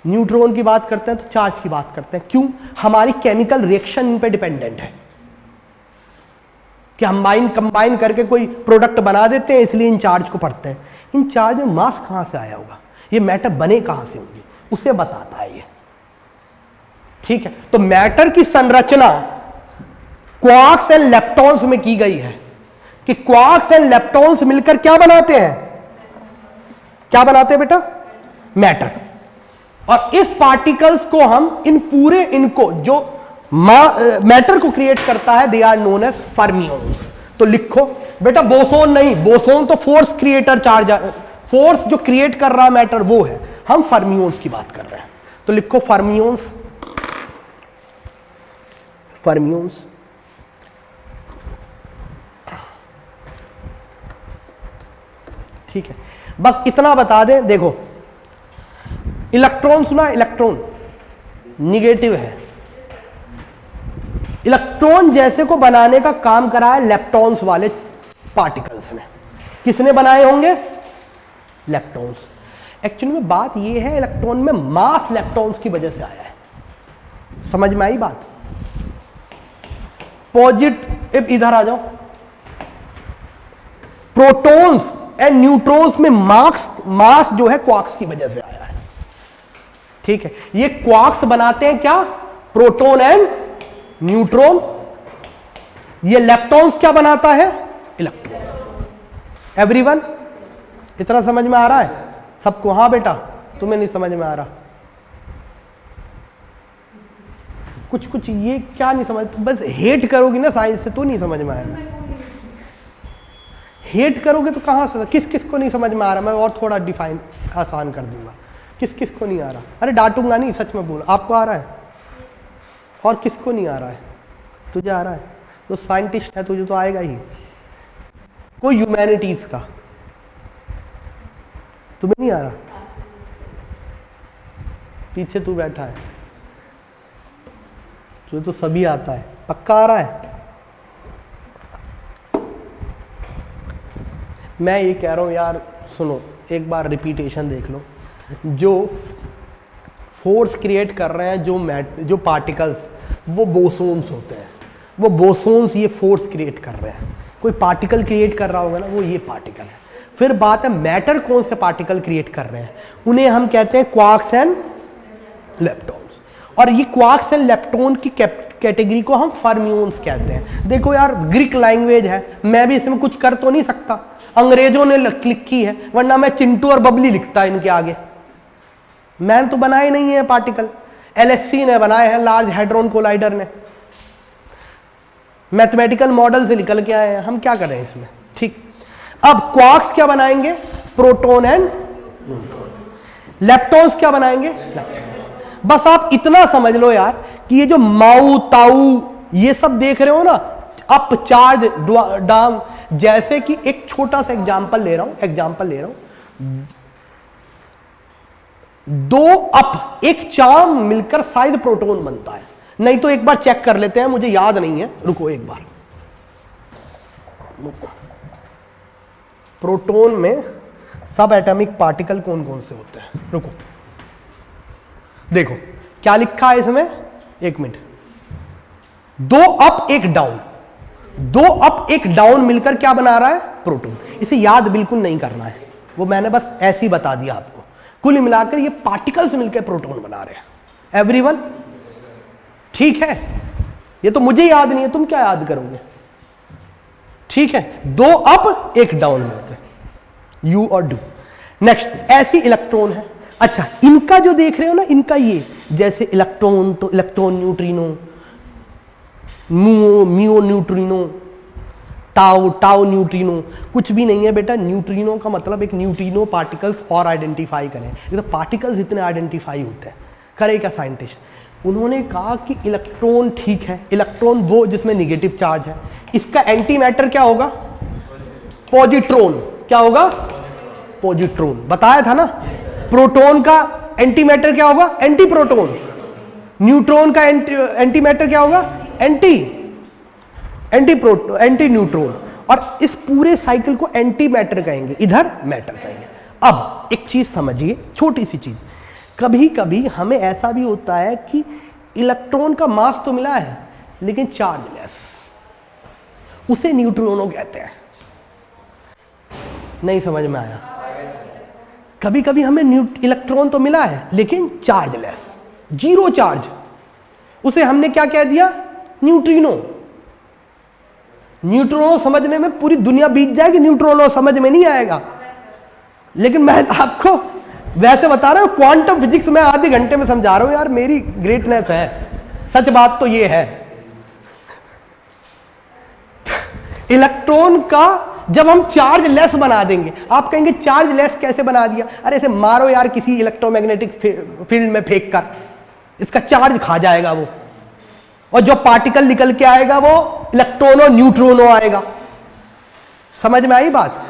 न्यूट्रॉन की बात करते हैं तो चार्ज की बात करते हैं। क्यों? हमारी केमिकल रिएक्शन इन पे डिपेंडेंट है कि हम कंबाइन करके कोई प्रोडक्ट बना देते हैं, इसलिए इन चार्ज को पढ़ते हैं। इन चार्ज में मास कहां से आया होगा, ये मैटर बने कहां से होंगे, उसे बताता है ये। ठीक है, तो मैटर की संरचना क्वार्क्स एंड लेप्टॉन्स में की गई है कि क्वार्क्स एंड लेप्टॉन्स मिलकर क्या बनाते हैं, क्या बनाते हैं बेटा? मैटर। और इस पार्टिकल्स को हम इनको जो मैटर को क्रिएट करता है, they are known as fermions. तो लिखो बेटा बोसोन नहीं, बोसोन तो फोर्स क्रिएटर चार्ज, फोर्स जो क्रिएट कर रहा मैटर वो है, हम फर्मियंस की बात कर रहे हैं। तो लिखो फर्मियंस, फर्मियंस। ठीक है, बस इतना बता दें। देखो इलेक्ट्रॉन सुना, इलेक्ट्रॉन निगेटिव है। इलेक्ट्रॉन जैसे को बनाने का काम करा है लेप्टॉन्स वाले पार्टिकल्स ने। किसने बनाए होंगे? लेप्टॉन्स। एक्चुअली में बात यह है, इलेक्ट्रॉन में मास लेप्टॉन्स की वजह से आया है। समझ में आई बात? पॉजिटिव, इधर आ जाओ, प्रोटॉन्स एंड न्यूट्रॉन्स में मास जो है क्वार्क्स की वजह से आया है। ठीक है, ये क्वार्क्स बनाते हैं क्या? Proton and neutron. ये लेप्टॉन्स क्या बनाता है? इलेक्ट्रॉन। एवरीवन इतना समझ में आ रहा है सबको? हाँ बेटा, तुम्हें नहीं समझ में आ रहा? कुछ ये क्या नहीं समझ? बस हेट करोगी ना साइंस से तो नहीं समझ में आएगा। हेट करोगे तो कहां से? किस किस को नहीं समझ में आ रहा? मैं और थोड़ा डिफाइन आसान कर दूंगा। किस किस को नहीं आ रहा? अरे डांटूंगा नहीं, सच में बोल। आपको आ रहा है? और किसको नहीं आ रहा है? तुझे आ रहा है तो साइंटिस्ट है, तुझे तो आएगा ही। कोई ह्यूमैनिटीज का तुम्हें नहीं आ रहा? पीछे तू बैठा है, तुझे तो सभी आता है। पक्का आ रहा है? मैं ये कह रहा हूं यार, सुनो एक बार रिपीटेशन देख लो। जो फोर्स क्रिएट कर रहे हैं जो पार्टिकल्स, वो बोसोन्स होते हैं। वो बोसोन्स ये फोर्स क्रिएट कर रहे हैं। कोई पार्टिकल क्रिएट कर रहा होगा ना, वो ये पार्टिकल है। फिर बात है मैटर कौन से पार्टिकल क्रिएट कर रहे हैं, उन्हें हम कहते हैं क्वार्क्स एंड लेप्टॉन्स। और ये क्वार्क्स एंड लेप्टॉन की कैटेगरी को हम फर्मियंस कहते हैं। देखो यार, ग्रीक लैंग्वेज है, मैं भी इसमें कुछ कर तो नहीं सकता, अंग्रेजों ने लिखी है, वरना मैं चिंटू और बबली लिखता इनके आगे। मैंने तो बनाए नहीं है पार्टिकल, एलएससी ने बनाए हैं, लार्ज हैड्रॉन कोलाइडर ने। मैथमेटिकल मॉडल से निकल के आए हैं, हम क्या करें इसमें? ठीक, अब क्वार्क्स क्या बनाएंगे? Proton and neutron. लेप्टॉन्स क्या बनाएंगे? बस आप इतना समझ लो यार कि ये जो माउ ताऊ ये सब देख रहे हो ना, अप चार्ज डाउन, जैसे कि एक छोटा सा एग्जांपल ले रहा हूं, दो अप एक चार्म मिलकर शायद प्रोटॉन बनता है। नहीं तो एक बार चेक कर लेते हैं, मुझे याद नहीं है, रुको एक बार। प्रोटॉन में सब एटॉमिक पार्टिकल कौन कौन से होते हैं? रुको, देखो क्या लिखा है इसमें, एक मिनट। दो अप एक डाउन, दो अप एक डाउन मिलकर क्या बना रहा है? प्रोटॉन। इसे याद बिल्कुल नहीं करना है, वो मैंने बस ऐसे ही बता दिया आपको। कुल मिलाकर ये पार्टिकल्स मिलकर प्रोटॉन बना रहे हैं। एवरीवन ठीक है? ये तो मुझे याद नहीं है, तुम क्या याद करोगे? ठीक है, दो अप एक डाउन मिलकर, यू और डू। नेक्स्ट, ऐसी इलेक्ट्रॉन है। अच्छा, इनका जो देख रहे हो ना, इनका ये जैसे इलेक्ट्रॉन, तो electron neutrino, mu neutrino, tau neutrino, कुछ भी नहीं है बेटा। न्यूट्रिनो का मतलब एक न्यूट्रिनो पार्टिकल्स और आइडेंटिफाई करें। तो पार्टिकल्स इतने आइडेंटिफाई होते हैं, करे क्या साइंटिस्ट? उन्होंने कहा कि इलेक्ट्रॉन ठीक है, इलेक्ट्रॉन वो जिसमें निगेटिव चार्ज है, इसका एंटी मैटर क्या होगा? पॉजिट्रॉन। क्या होगा? पॉजिट्रॉन। बताया था ना। प्रोटॉन का एंटी मैटर क्या होगा? Anti proton. न्यूट्रॉन का एंटी मैटर क्या होगा? Anti neutron. और इस पूरे साइकिल को एंटी मैटर कहेंगे, इधर मैटर कहेंगे। अब एक चीज समझिए, छोटी सी चीज, कभी कभी हमें ऐसा भी होता है कि इलेक्ट्रॉन का मास तो मिला है लेकिन चार्जलेस, उसे न्यूट्रिनो कहते हैं। नहीं समझ में आया? कभी कभी हमें इलेक्ट्रॉन तो मिला है लेकिन चार्जलेस, जीरो चार्ज, उसे हमने क्या कह दिया? न्यूट्रिनो। न्यूट्रिनो समझने में पूरी दुनिया बीत जाएगी, न्यूट्रिनो समझ में नहीं आएगा। लेकिन मैं आपको वैसे बता रहा हूं, क्वांटम फिजिक्स में आधे घंटे में समझा रहा हूं यार, मेरी ग्रेटनेस है। सच बात तो ये है, इलेक्ट्रॉन का जब हम चार्ज लेस बना देंगे, आप कहेंगे चार्ज लेस कैसे बना दिया? अरे इसे मारो यार किसी इलेक्ट्रोमैग्नेटिक फील्ड में फेंक कर, इसका चार्ज खा जाएगा वो, और जो पार्टिकल निकल के आएगा वो इलेक्ट्रॉनो न्यूट्रॉनो आएगा। समझ में आई बात?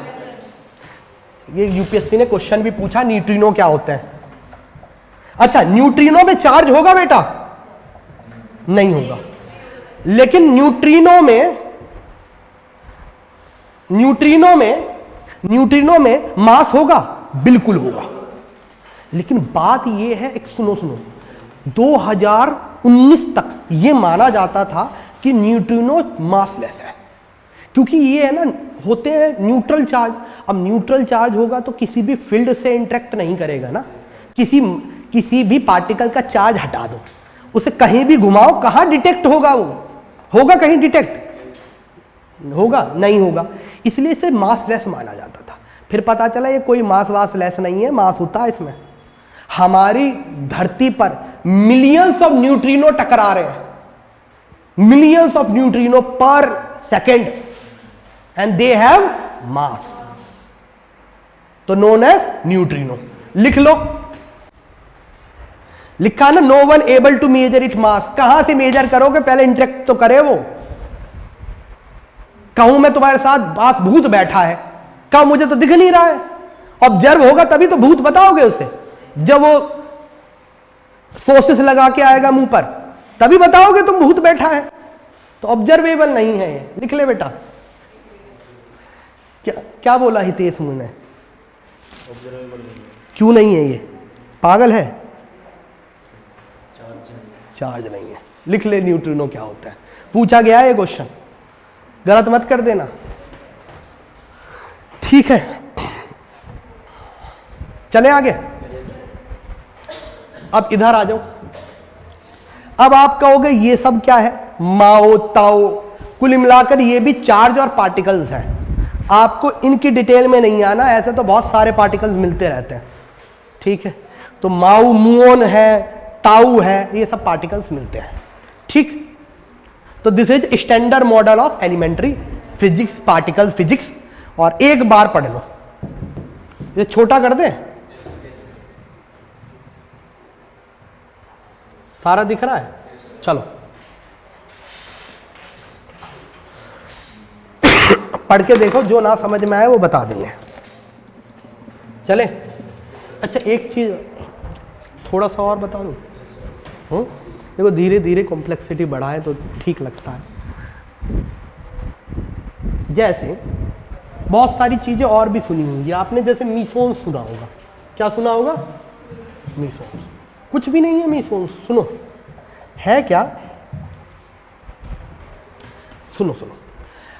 ये यूपीएससी ने क्वेश्चन भी पूछा, न्यूट्रिनो क्या होते हैं। अच्छा, न्यूट्रिनो में चार्ज होगा बेटा? नहीं होगा, लेकिन न्यूट्रिनो में मास होगा, बिल्कुल होगा। लेकिन बात ये है, एक सुनो 2019 तक ये माना जाता था कि न्यूट्रिनो मासलेस है, क्योंकि ये है ना, होते हैं न्यूट्रल चार्ज। अब न्यूट्रल चार्ज होगा तो किसी भी फील्ड से इंटरेक्ट नहीं करेगा ना, किसी भी पार्टिकल का चार्ज हटा दो, उसे कहीं भी घुमाओ, कहां डिटेक्ट होगा? वो होगा कहीं डिटेक्ट होगा? नहीं होगा। इसलिए इसे मासलेस माना जाता था। फिर पता चला ये कोई मास वास लेस नहीं है, मास होता है इसमें। हमारी धरती पर मिलियंस ऑफ न्यूट्रिनो टकरा रहे हैं, millions of neutrino per second, and they have mass, तो नोन एज न्यूट्रिनो। लिख लो, लिखा ना, no one able to measure it mass. कहां से मेजर करोगे? पहले इंटरेक्ट तो करे वो। कहूं मैं तुम्हारे साथ पास भूत बैठा है, कहा मुझे तो दिख नहीं रहा है, ऑब्जर्व होगा तभी तो भूत बताओगे उसे। जब वो सोर्सेस लगा के आएगा मुंह पर, तभी बताओगे तुम भूत बैठा है। तो ऑब्जर्वेबल नहीं है ये। लिख ले बेटा। क्या बोला हितेश मुझे ने? क्यों नहीं है? ये पागल है? चार्ज नहीं है। लिख ले न्यूट्रिनो क्या होता है, पूछा गया है ये क्वेश्चन, गलत मत कर देना, ठीक है? चले आगे। अब इधर आ जाओ। अब आप कहोगे ये सब क्या है? माओ ताओ, कुल मिलाकर ये भी चार्ज और पार्टिकल्स हैं। आपको इनकी डिटेल में नहीं आना, ऐसे तो बहुत सारे पार्टिकल्स मिलते रहते हैं, ठीक है? तो माओ मुओन है, ताऊ है, ये सब पार्टिकल्स मिलते हैं, ठीक? तो this is standard model of elementary physics, particle physics. और एक बार पढ़ लो। ये छोटा कर दे, सारा दिख रहा है? चलो पढ़ के देखो, जो ना समझ में आए वो बता देंगे। चले? अच्छा एक चीज थोड़ा सा और बता दूं। देखो धीरे धीरे कॉम्प्लेक्सिटी बढ़ाए तो ठीक लगता है। जैसे बहुत सारी चीजें और भी सुनी होंगी आपने, जैसे मीसोन सुना होगा। क्या सुना होगा? मीसोन। कुछ भी नहीं है मीसोन, सुनो है क्या? सुनो सुनो,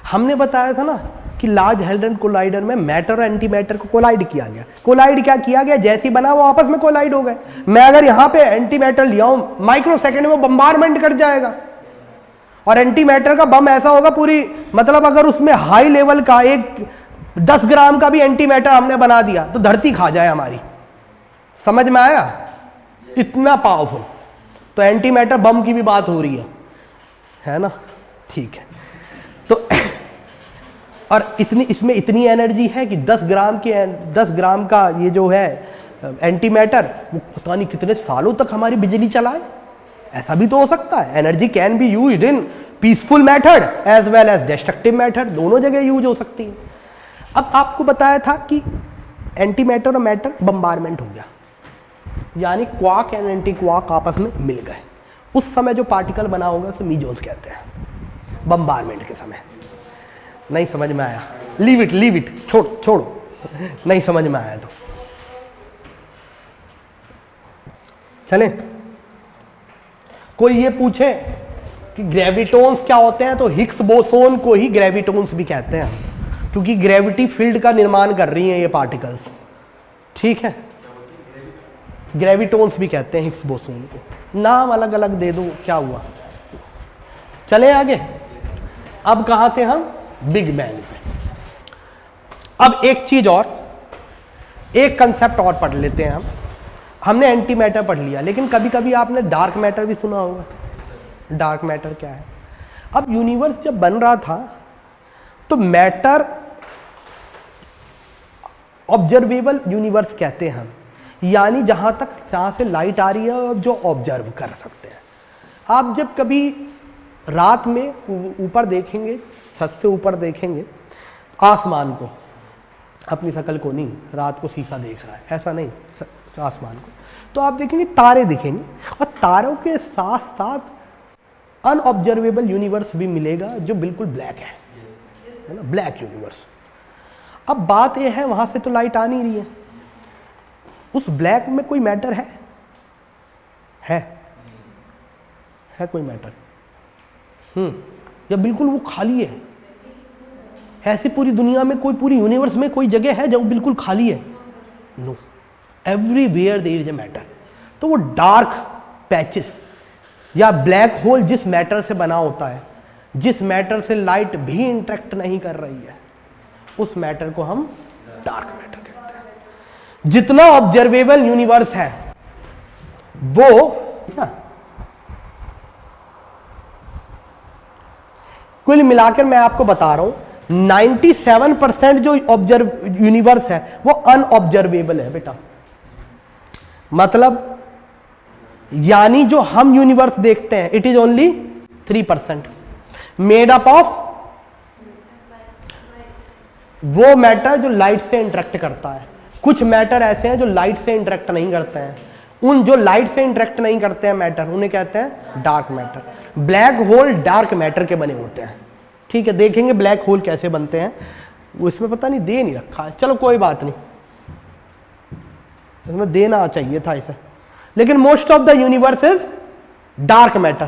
हमने बताया था ना कि लार्ज हैड्रन कोलाइडर में मैटर और एंटी मैटर को कोलाइड किया गया। कोलाइड क्या किया गया? जैसी बना वो आपस में कोलाइड हो गए। मैं अगर यहां पे एंटी मैटर लिया हूं, माइक्रो सेकंड में बम्बारमेंट कर जाएगा। और एंटी मैटर का बम ऐसा होगा पूरी, मतलब अगर उसमें हाई लेवल का एक 10 ग्राम का भी एंटी मैटर हमने बना दिया तो धरती खा जाए हमारी। समझ में आया? इतना पावरफुल। तो एंटी मैटर बम की भी बात हो रही है ना? ठीक है। तो और इसमें इतनी एनर्जी है कि 10 ग्राम का ये जो है एंटी मैटर, वो पता नहीं कितने सालों तक हमारी बिजली चलाए। ऐसा भी तो हो सकता है। Energy can be used in peaceful method as well as destructive method, दोनों जगह यूज हो सकती है। अब आपको बताया था कि एंटी मैटर और मैटर बम्बारमेंट हो गया, यानी क्वार्क एंड एंटी क्वार्क आपस में मिल गए। उस समय जो पार्टिकल बना होगा उसे मीजोन्स कहते हैं, बम्बारमेंट के समय। नहीं समझ में आया? लीव इट, छोड़ो नहीं समझ में आया तो चले। कोई ये पूछे कि ग्रेविटोन्स क्या होते हैं, तो हिग्स बोसोन को ही ग्रेविटोन्स भी कहते हैं, क्योंकि ग्रेविटी फील्ड का निर्माण कर रही हैं ये पार्टिकल्स, ठीक है? ग्रेविटोन्स भी कहते हैं हिग्स बोसोन को। नाम अलग अलग दे दो, क्या हुआ? चले आगे। अब कहां थे हम? बिग बैंग पे। अब एक चीज और, एक कंसेप्ट और पढ़ लेते हैं हम। हमने एंटी मैटर पढ़ लिया, लेकिन कभी कभी आपने डार्क मैटर भी सुना होगा। डार्क मैटर क्या है। अब यूनिवर्स जब बन रहा था तो मैटर ऑब्जर्वेबल यूनिवर्स कहते हैं हम, यानी जहाँ तक जहाँ से लाइट आ रही है और जो ऑब्जर्व कर सकते हैं। आप जब कभी रात में ऊपर देखेंगे, छत से ऊपर देखेंगे आसमान को, अपनी शक्ल को नहीं, रात को शीशा देख रहा है ऐसा नहीं, आसमान को, तो आप देखेंगे तारे दिखेंगे और तारों के साथ साथ अनऑब्जर्वेबल यूनिवर्स भी मिलेगा जो बिल्कुल ब्लैक है ना, ब्लैक यूनिवर्स। अब बात यह है वहां से तो लाइट आ नहीं रही है, उस ब्लैक में कोई मैटर है कोई मैटर? या बिल्कुल वो खाली है? ऐसी पूरी दुनिया में कोई, पूरी यूनिवर्स में कोई जगह है जब बिल्कुल खाली है? No, everywhere there is a matter. तो वो डार्क पैचेस या ब्लैक होल जिस मैटर से बना होता है, जिस मैटर से लाइट भी इंटरेक्ट नहीं कर रही है, उस मैटर को हम डार्क मैटर कहते हैं। जितना ऑब्जर्वेबल यूनिवर्स है वो क्या, कुल मिलाकर मैं आपको बता रहा हूं 97% जो ऑब्जर्व यूनिवर्स है वो अनऑब्जर्वेबल है बेटा। मतलब यानी जो हम यूनिवर्स देखते हैं it is only 3% made up of वो मैटर जो लाइट से इंटरेक्ट करता है। कुछ मैटर ऐसे हैं जो लाइट से इंटरेक्ट नहीं करते हैं, उन जो लाइट से इंटरेक्ट नहीं करते हैं मैटर, उन्हें कहते हैं dark matter. Black hole dark matter के बने होते हैं, ठीक है। देखेंगे ब्लैक होल कैसे बनते हैं, वो इसमें पता नहीं दे नहीं रखा है, चलो कोई बात नहीं, इसमें देना चाहिए था इसे, लेकिन most of the universe is dark matter.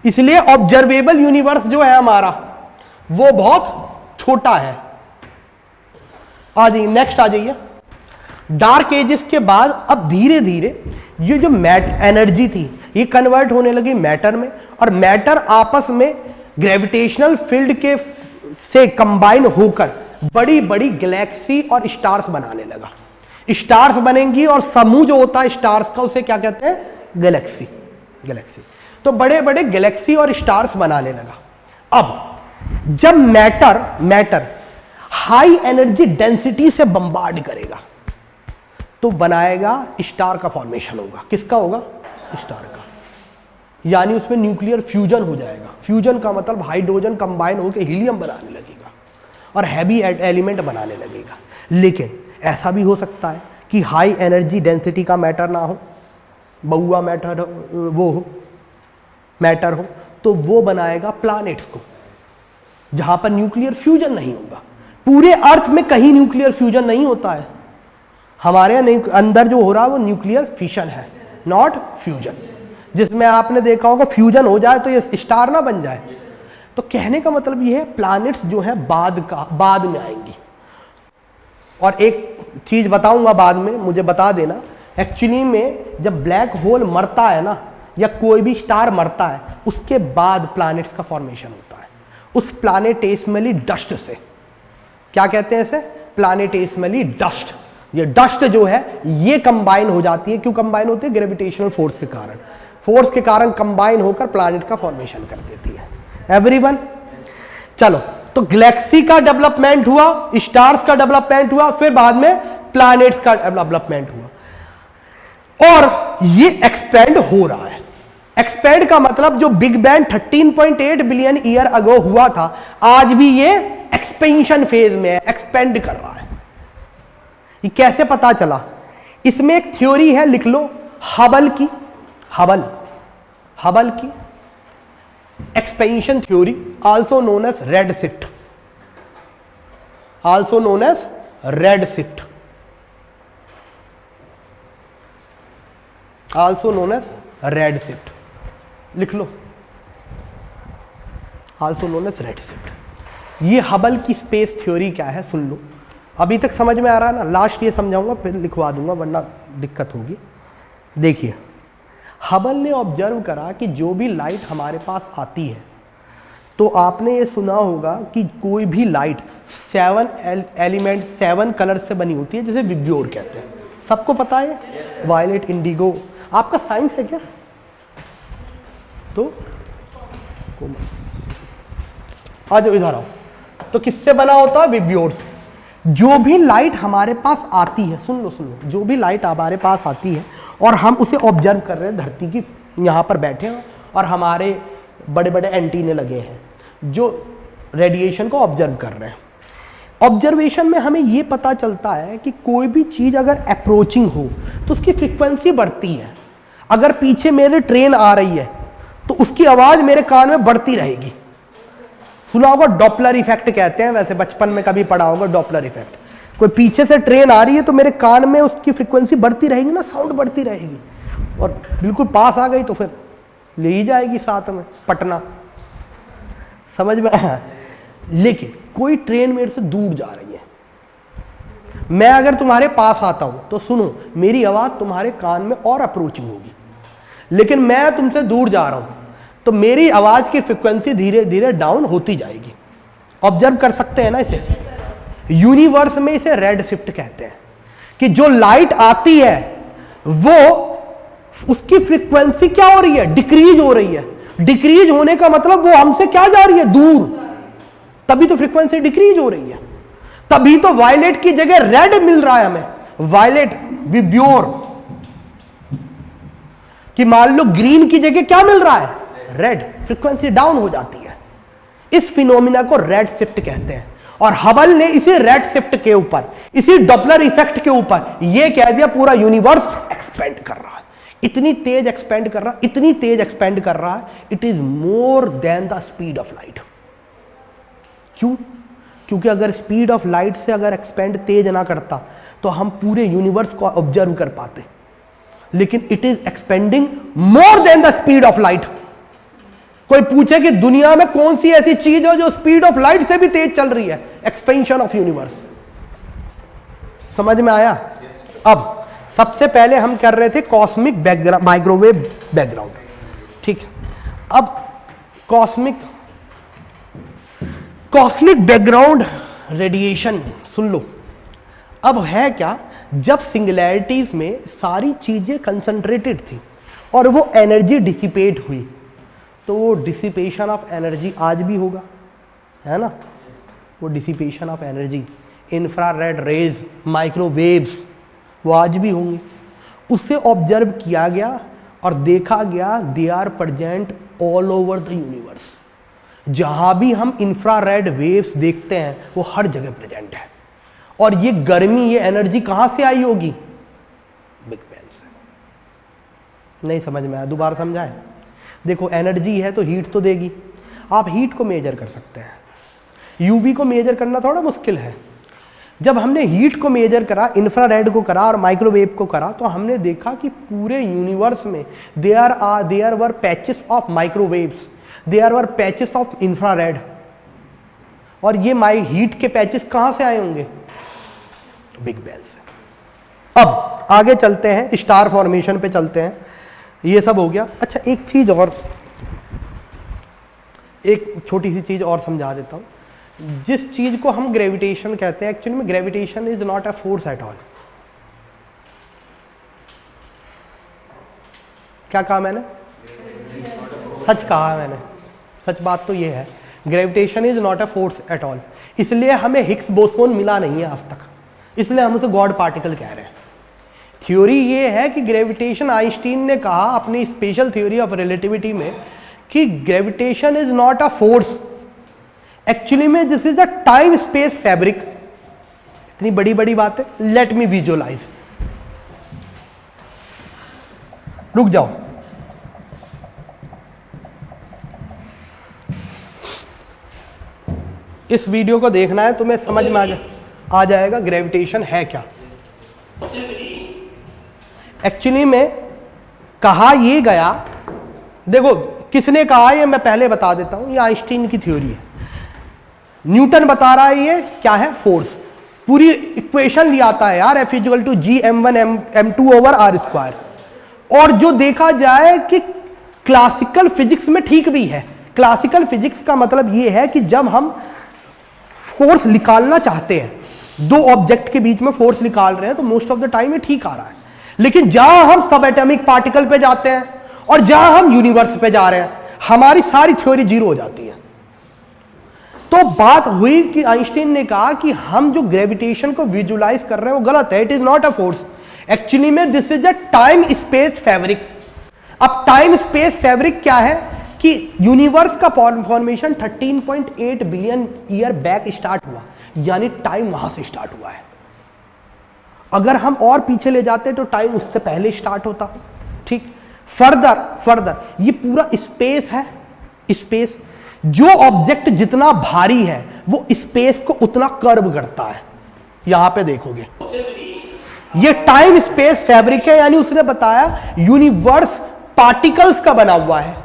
इसलिए ऑब्जर्वेबल यूनिवर्स जो है हमारा वो बहुत छोटा है। आ जाइए, नेक्स्ट आ जाइए। डार्क एजेस के बाद अब धीरे धीरे ये जो एनर्जी थी ये कन्वर्ट होने लगी मैटर में, और मैटर आपस में ग्रेविटेशनल फील्ड के से कंबाइन होकर बड़ी बड़ी गैलेक्सी और स्टार्स बनाने लगा। स्टार्स बनेंगी और समूह जो होता है स्टार्स का उसे क्या कहते हैं, गैलेक्सी। गैलेक्सी तो बड़े बड़े गैलेक्सी और स्टार्स बनाने लगा। अब जब मैटर हाई एनर्जी डेंसिटी से बम्बार्ड करेगा तो बनाएगा स्टार का फॉर्मेशन होगा। किसका होगा? स्टार का। यानी उसमें न्यूक्लियर फ्यूजन हो जाएगा। फ्यूजन का मतलब हाइड्रोजन कंबाइन होकर हीलियम बनाने लगेगा और हैवी एलिमेंट बनाने लगेगा। लेकिन ऐसा भी हो सकता है कि हाई एनर्जी डेंसिटी का मैटर ना हो, बउआ मैटर वो हो, मैटर हो, तो वो बनाएगा प्लैनेट्स को जहां पर न्यूक्लियर फ्यूजन नहीं होगा। पूरे अर्थ में कहीं न्यूक्लियर फ्यूजन नहीं होता है, हमारे अंदर जो हो रहा है वो न्यूक्लियर फिशन है, नॉट फ्यूजन। जिसमें आपने देखा होगा फ्यूजन हो जाए तो ये स्टार ना बन जाए। तो कहने का मतलब ये है प्लैनेट्स जो है बाद में आएंगी। और एक चीज बताऊंगा बाद में, मुझे बता देना, एक्चुअली में जब ब्लैक होल मरता है ना या कोई भी स्टार मरता है उसके बाद प्लैनेट्स का फॉर्मेशन होता है उस प्लैनेटेस्मली डस्ट से। क्या कहते हैं इसे? प्लैनेटेस्मली डस्ट। ये डस्ट जो है ये कंबाइन हो जाती है। क्यों कंबाइन होती है? ग्रेविटेशनल फोर्स के कारण। फोर्स के कारण कंबाइन होकर प्लैनेट का फॉर्मेशन कर देती है। एवरीवन, चलो, तो गैलेक्सी का डेवलपमेंट हुआ, स्टार्स का डेवलपमेंट हुआ, फिर बाद में प्लैनेट्स का डेवलपमेंट हुआ और ये एक्सपेंड हो रहा है। एक्सपेंड का मतलब जो big bang 13.8 billion year ago हुआ था, आज भी ये एक्सपेंशन फेज में है, एक्सपेंड कर रहा है। ये कैसे पता चला? इसमें एक थ्योरी है, लिख लो, हबल की expansion theory, also known as red shift, लिख लो, also known as red shift. ये हबल की स्पेस थ्योरी क्या है सुन लो। अभी तक समझ में आ रहा है ना? लास्ट ये समझाऊंगा फिर लिखवा दूंगा वरना दिक्कत होगी। देखिए, हबल ने ऑब्जर्व करा कि जो भी लाइट हमारे पास आती है, तो आपने ये सुना होगा कि कोई भी लाइट 7 कलर से बनी होती है, जिसे विब्योर कहते हैं। सबको पता है? Violet, Indigo. आपका साइंस है क्या? तो आ जाओ इधर आओ। तो किससे बना होता है? विब्योर से। जो भी लाइट हमारे पास आती है, सुन लो, जो भी लाइट हमारे पास आती है और हम उसे ऑब्जर्व कर रहे हैं, धरती की यहाँ पर बैठे हैं और हमारे बड़े बड़े एंटीने लगे हैं जो रेडिएशन को ऑब्जर्व कर रहे हैं। ऑब्जर्वेशन में हमें ये पता चलता है कि कोई भी चीज़ अगर अप्रोचिंग हो तो उसकी फ्रीक्वेंसी बढ़ती है। अगर पीछे मेरे ट्रेन आ रही है तो उसकी आवाज़ मेरे कान में बढ़ती रहेगी। सुना होगा डॉपलर इफेक्ट कहते हैं, वैसे बचपन में कभी पढ़ा होगा डॉपलर इफेक्ट। कोई पीछे से ट्रेन आ रही है तो मेरे कान में उसकी फ्रीक्वेंसी बढ़ती रहेगी ना, साउंड बढ़ती रहेगी, और बिल्कुल पास आ गई तो फिर ले ही जाएगी साथ में पटना। समझ में आया? लेकिन कोई ट्रेन मेरे से दूर जा रही है, मैं अगर तुम्हारे पास आता हूं तो सुनो, मेरी आवाज तुम्हारे कान में और अप्रोचिंग होगी। लेकिन मैं तुमसे दूर जा रहा हूं तो मेरी आवाज की फ्रीक्वेंसी धीरे धीरे डाउन होती जाएगी। ऑब्जर्व कर सकते हैं ना इसे। यूनिवर्स में इसे रेड शिफ्ट कहते हैं कि जो लाइट आती है वो उसकी फ्रीक्वेंसी क्या हो रही है? डिक्रीज हो रही है। डिक्रीज होने का मतलब वो हमसे क्या जा रही है? दूर। तभी तो फ्रीक्वेंसी डिक्रीज हो रही है। तभी तो वायलेट की जगह रेड मिल रहा है हमें। वायलेट विब्योर कि मान लो ग्रीन की जगह क्या मिल रहा है? रेड। फ्रीक्वेंसी डाउन हो जाती है। इस फिनोमिना को रेड शिफ्ट कहते हैं। और हबल ने इसी रेड शिफ्ट के ऊपर, इसी डॉपलर इफेक्ट के ऊपर यह कह दिया पूरा यूनिवर्स एक्सपेंड कर रहा है। इतनी तेज एक्सपेंड कर रहा है, इतनी तेज एक्सपेंड कर रहा है, it is more than the speed of light. क्यों? क्योंकि अगर स्पीड ऑफ लाइट से अगर एक्सपेंड तेज ना करता तो हम पूरे यूनिवर्स को ऑब्जर्व कर पाते। लेकिन it is expanding more than the speed of light. कोई पूछे कि दुनिया में कौन सी ऐसी चीज है जो स्पीड ऑफ लाइट से भी तेज चल रही है? Expansion of universe. समझ में आया? अब सबसे पहले हम कर रहे थे कॉस्मिक बैकग्राउंड, माइक्रोवेव बैकग्राउंड, ठीक। अब कॉस्मिक बैकग्राउंड रेडिएशन सुन लो। अब है क्या, जब सिंगुलैरिटीज में सारी चीजें कंसंट्रेटेड थी और वो एनर्जी डिसिपेट हुई, तो वो डिसिपेशन ऑफ एनर्जी आज भी होगा, है ना? वो dissipation of energy, infrared rays, microwaves, वो आज भी होंगे। उससे ऑब्जर्व किया गया और देखा गया they are present all over the universe. जहां भी हम इंफ्रारेड वेव्स देखते हैं वो हर जगह प्रेजेंट है। और ये गर्मी, ये एनर्जी कहां से आई होगी? बिग बैंग से। नहीं समझ में आया? दोबारा समझाएं। देखो, एनर्जी है तो हीट तो देगी। आप हीट को मेजर कर सकते हैं, यूवी को मेजर करना थोड़ा मुश्किल है। जब हमने हीट को मेजर करा, इंफ्रारेड को करा और माइक्रोवेव को करा, तो हमने देखा कि पूरे यूनिवर्स में there were patches of microwaves, there were patches of infrared. और ये हीट के पैचेस कहां से आए होंगे? बिग बैंग से। अब आगे चलते हैं, स्टार फॉर्मेशन पे चलते हैं। ये सब हो गया। अच्छा, एक चीज और, एक छोटी सी चीज और समझा देता हूं। जिस चीज को हम ग्रेविटेशन कहते हैं, एक्चुअली में gravitation is not a force at all. क्या कहा मैंने? सच कहा मैंने। सच बात तो ये है, gravitation is not a force at all. इसलिए हमें हिग्स बोसोन मिला नहीं है आज तक, इसलिए हम उसे गॉड पार्टिकल कह रहे हैं। थ्योरी ये है कि ग्रेविटेशन, आइंस्टीन ने कहा अपनी स्पेशल थ्योरी ऑफ रिलेटिविटी में कि gravitation is not a force, actually में this is a time space fabric. इतनी बड़ी बड़ी बात है, लेट मी विजुअलाइज। रुक जाओ, इस वीडियो को देखना है तुम्हें, समझ में आ जाएगा ग्रेविटेशन है क्या। एक्चुअली में कहा ये गया, देखो किसने कहा ये मैं पहले बता देता हूं, ये आइंस्टीन की थ्योरी है। न्यूटन बता रहा है ये क्या है? फोर्स। पूरी इक्वेशन लिया आता है यार, F equal to G m1 m2 over r square. और जो देखा जाए कि क्लासिकल फिजिक्स में ठीक भी है। क्लासिकल फिजिक्स का मतलब ये है कि जब हम फोर्स निकालना चाहते हैं, दो ऑब्जेक्ट के बीच में फोर्स निकाल रहे हैं, तो मोस्ट ऑफ द टाइम ये ठीक आ रहा है। लेकिन जहां हम सब एटॉमिक पार्टिकल पे जाते हैं और जहां हम यूनिवर्स पे जा रहे हैं, हमारी सारी थ्योरी जीरो हो जाती है। तो बात हुई कि आइंस्टीन ने कहा कि हम जो ग्रेविटेशन को विजुलाइज कर रहे हैं वो गलत है, it is not a force, actually में this is a time space fabric. अब टाइम स्पेस फैब्रिक क्या है कि यूनिवर्स का formation 13.8 billion year back start हुआ, यानी टाइम वहां से स्टार्ट हुआ है। अगर हम और पीछे ले जाते तो टाइम उससे पहले स्टार्ट होता। ठीक, फर्दर ये पूरा स्पेस है। स्पेस, जो ऑब्जेक्ट जितना भारी है वो स्पेस को उतना कर्व करता है। यहां पे देखोगे ये टाइम स्पेस फैब्रिक है, यानी उसने बताया यूनिवर्स पार्टिकल्स का बना हुआ है।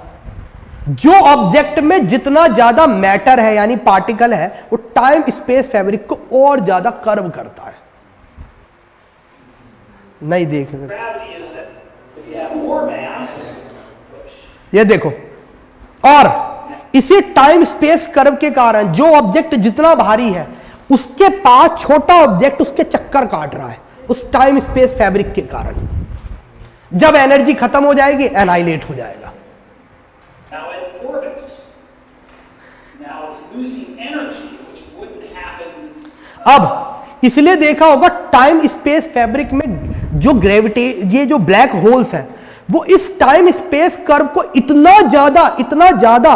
जो ऑब्जेक्ट में जितना ज्यादा मैटर है यानी पार्टिकल है वो टाइम स्पेस फैब्रिक को और ज्यादा कर्व करता है। नहीं देख रहे, ये देखो, और इसी टाइम स्पेस कर्व के कारण जो ऑब्जेक्ट जितना भारी है उसके पास छोटा ऑब्जेक्ट उसके चक्कर काट रहा है, उस टाइम स्पेस फैब्रिक के कारण। जब एनर्जी खत्म हो जाएगी एनाइलेट हो जाएगा। अब इसलिए देखा होगा टाइम स्पेस फैब्रिक में जो ग्रेविटी, ये जो ब्लैक होल्स हैं वो इस टाइम स्पेस कर्व को इतना ज्यादा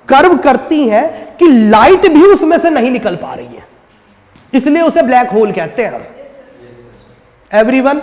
कर्व करती हैं कि लाइट भी उसमें से नहीं निकल पा रही है, इसलिए उसे ब्लैक होल कहते हैं हम। एवरीवन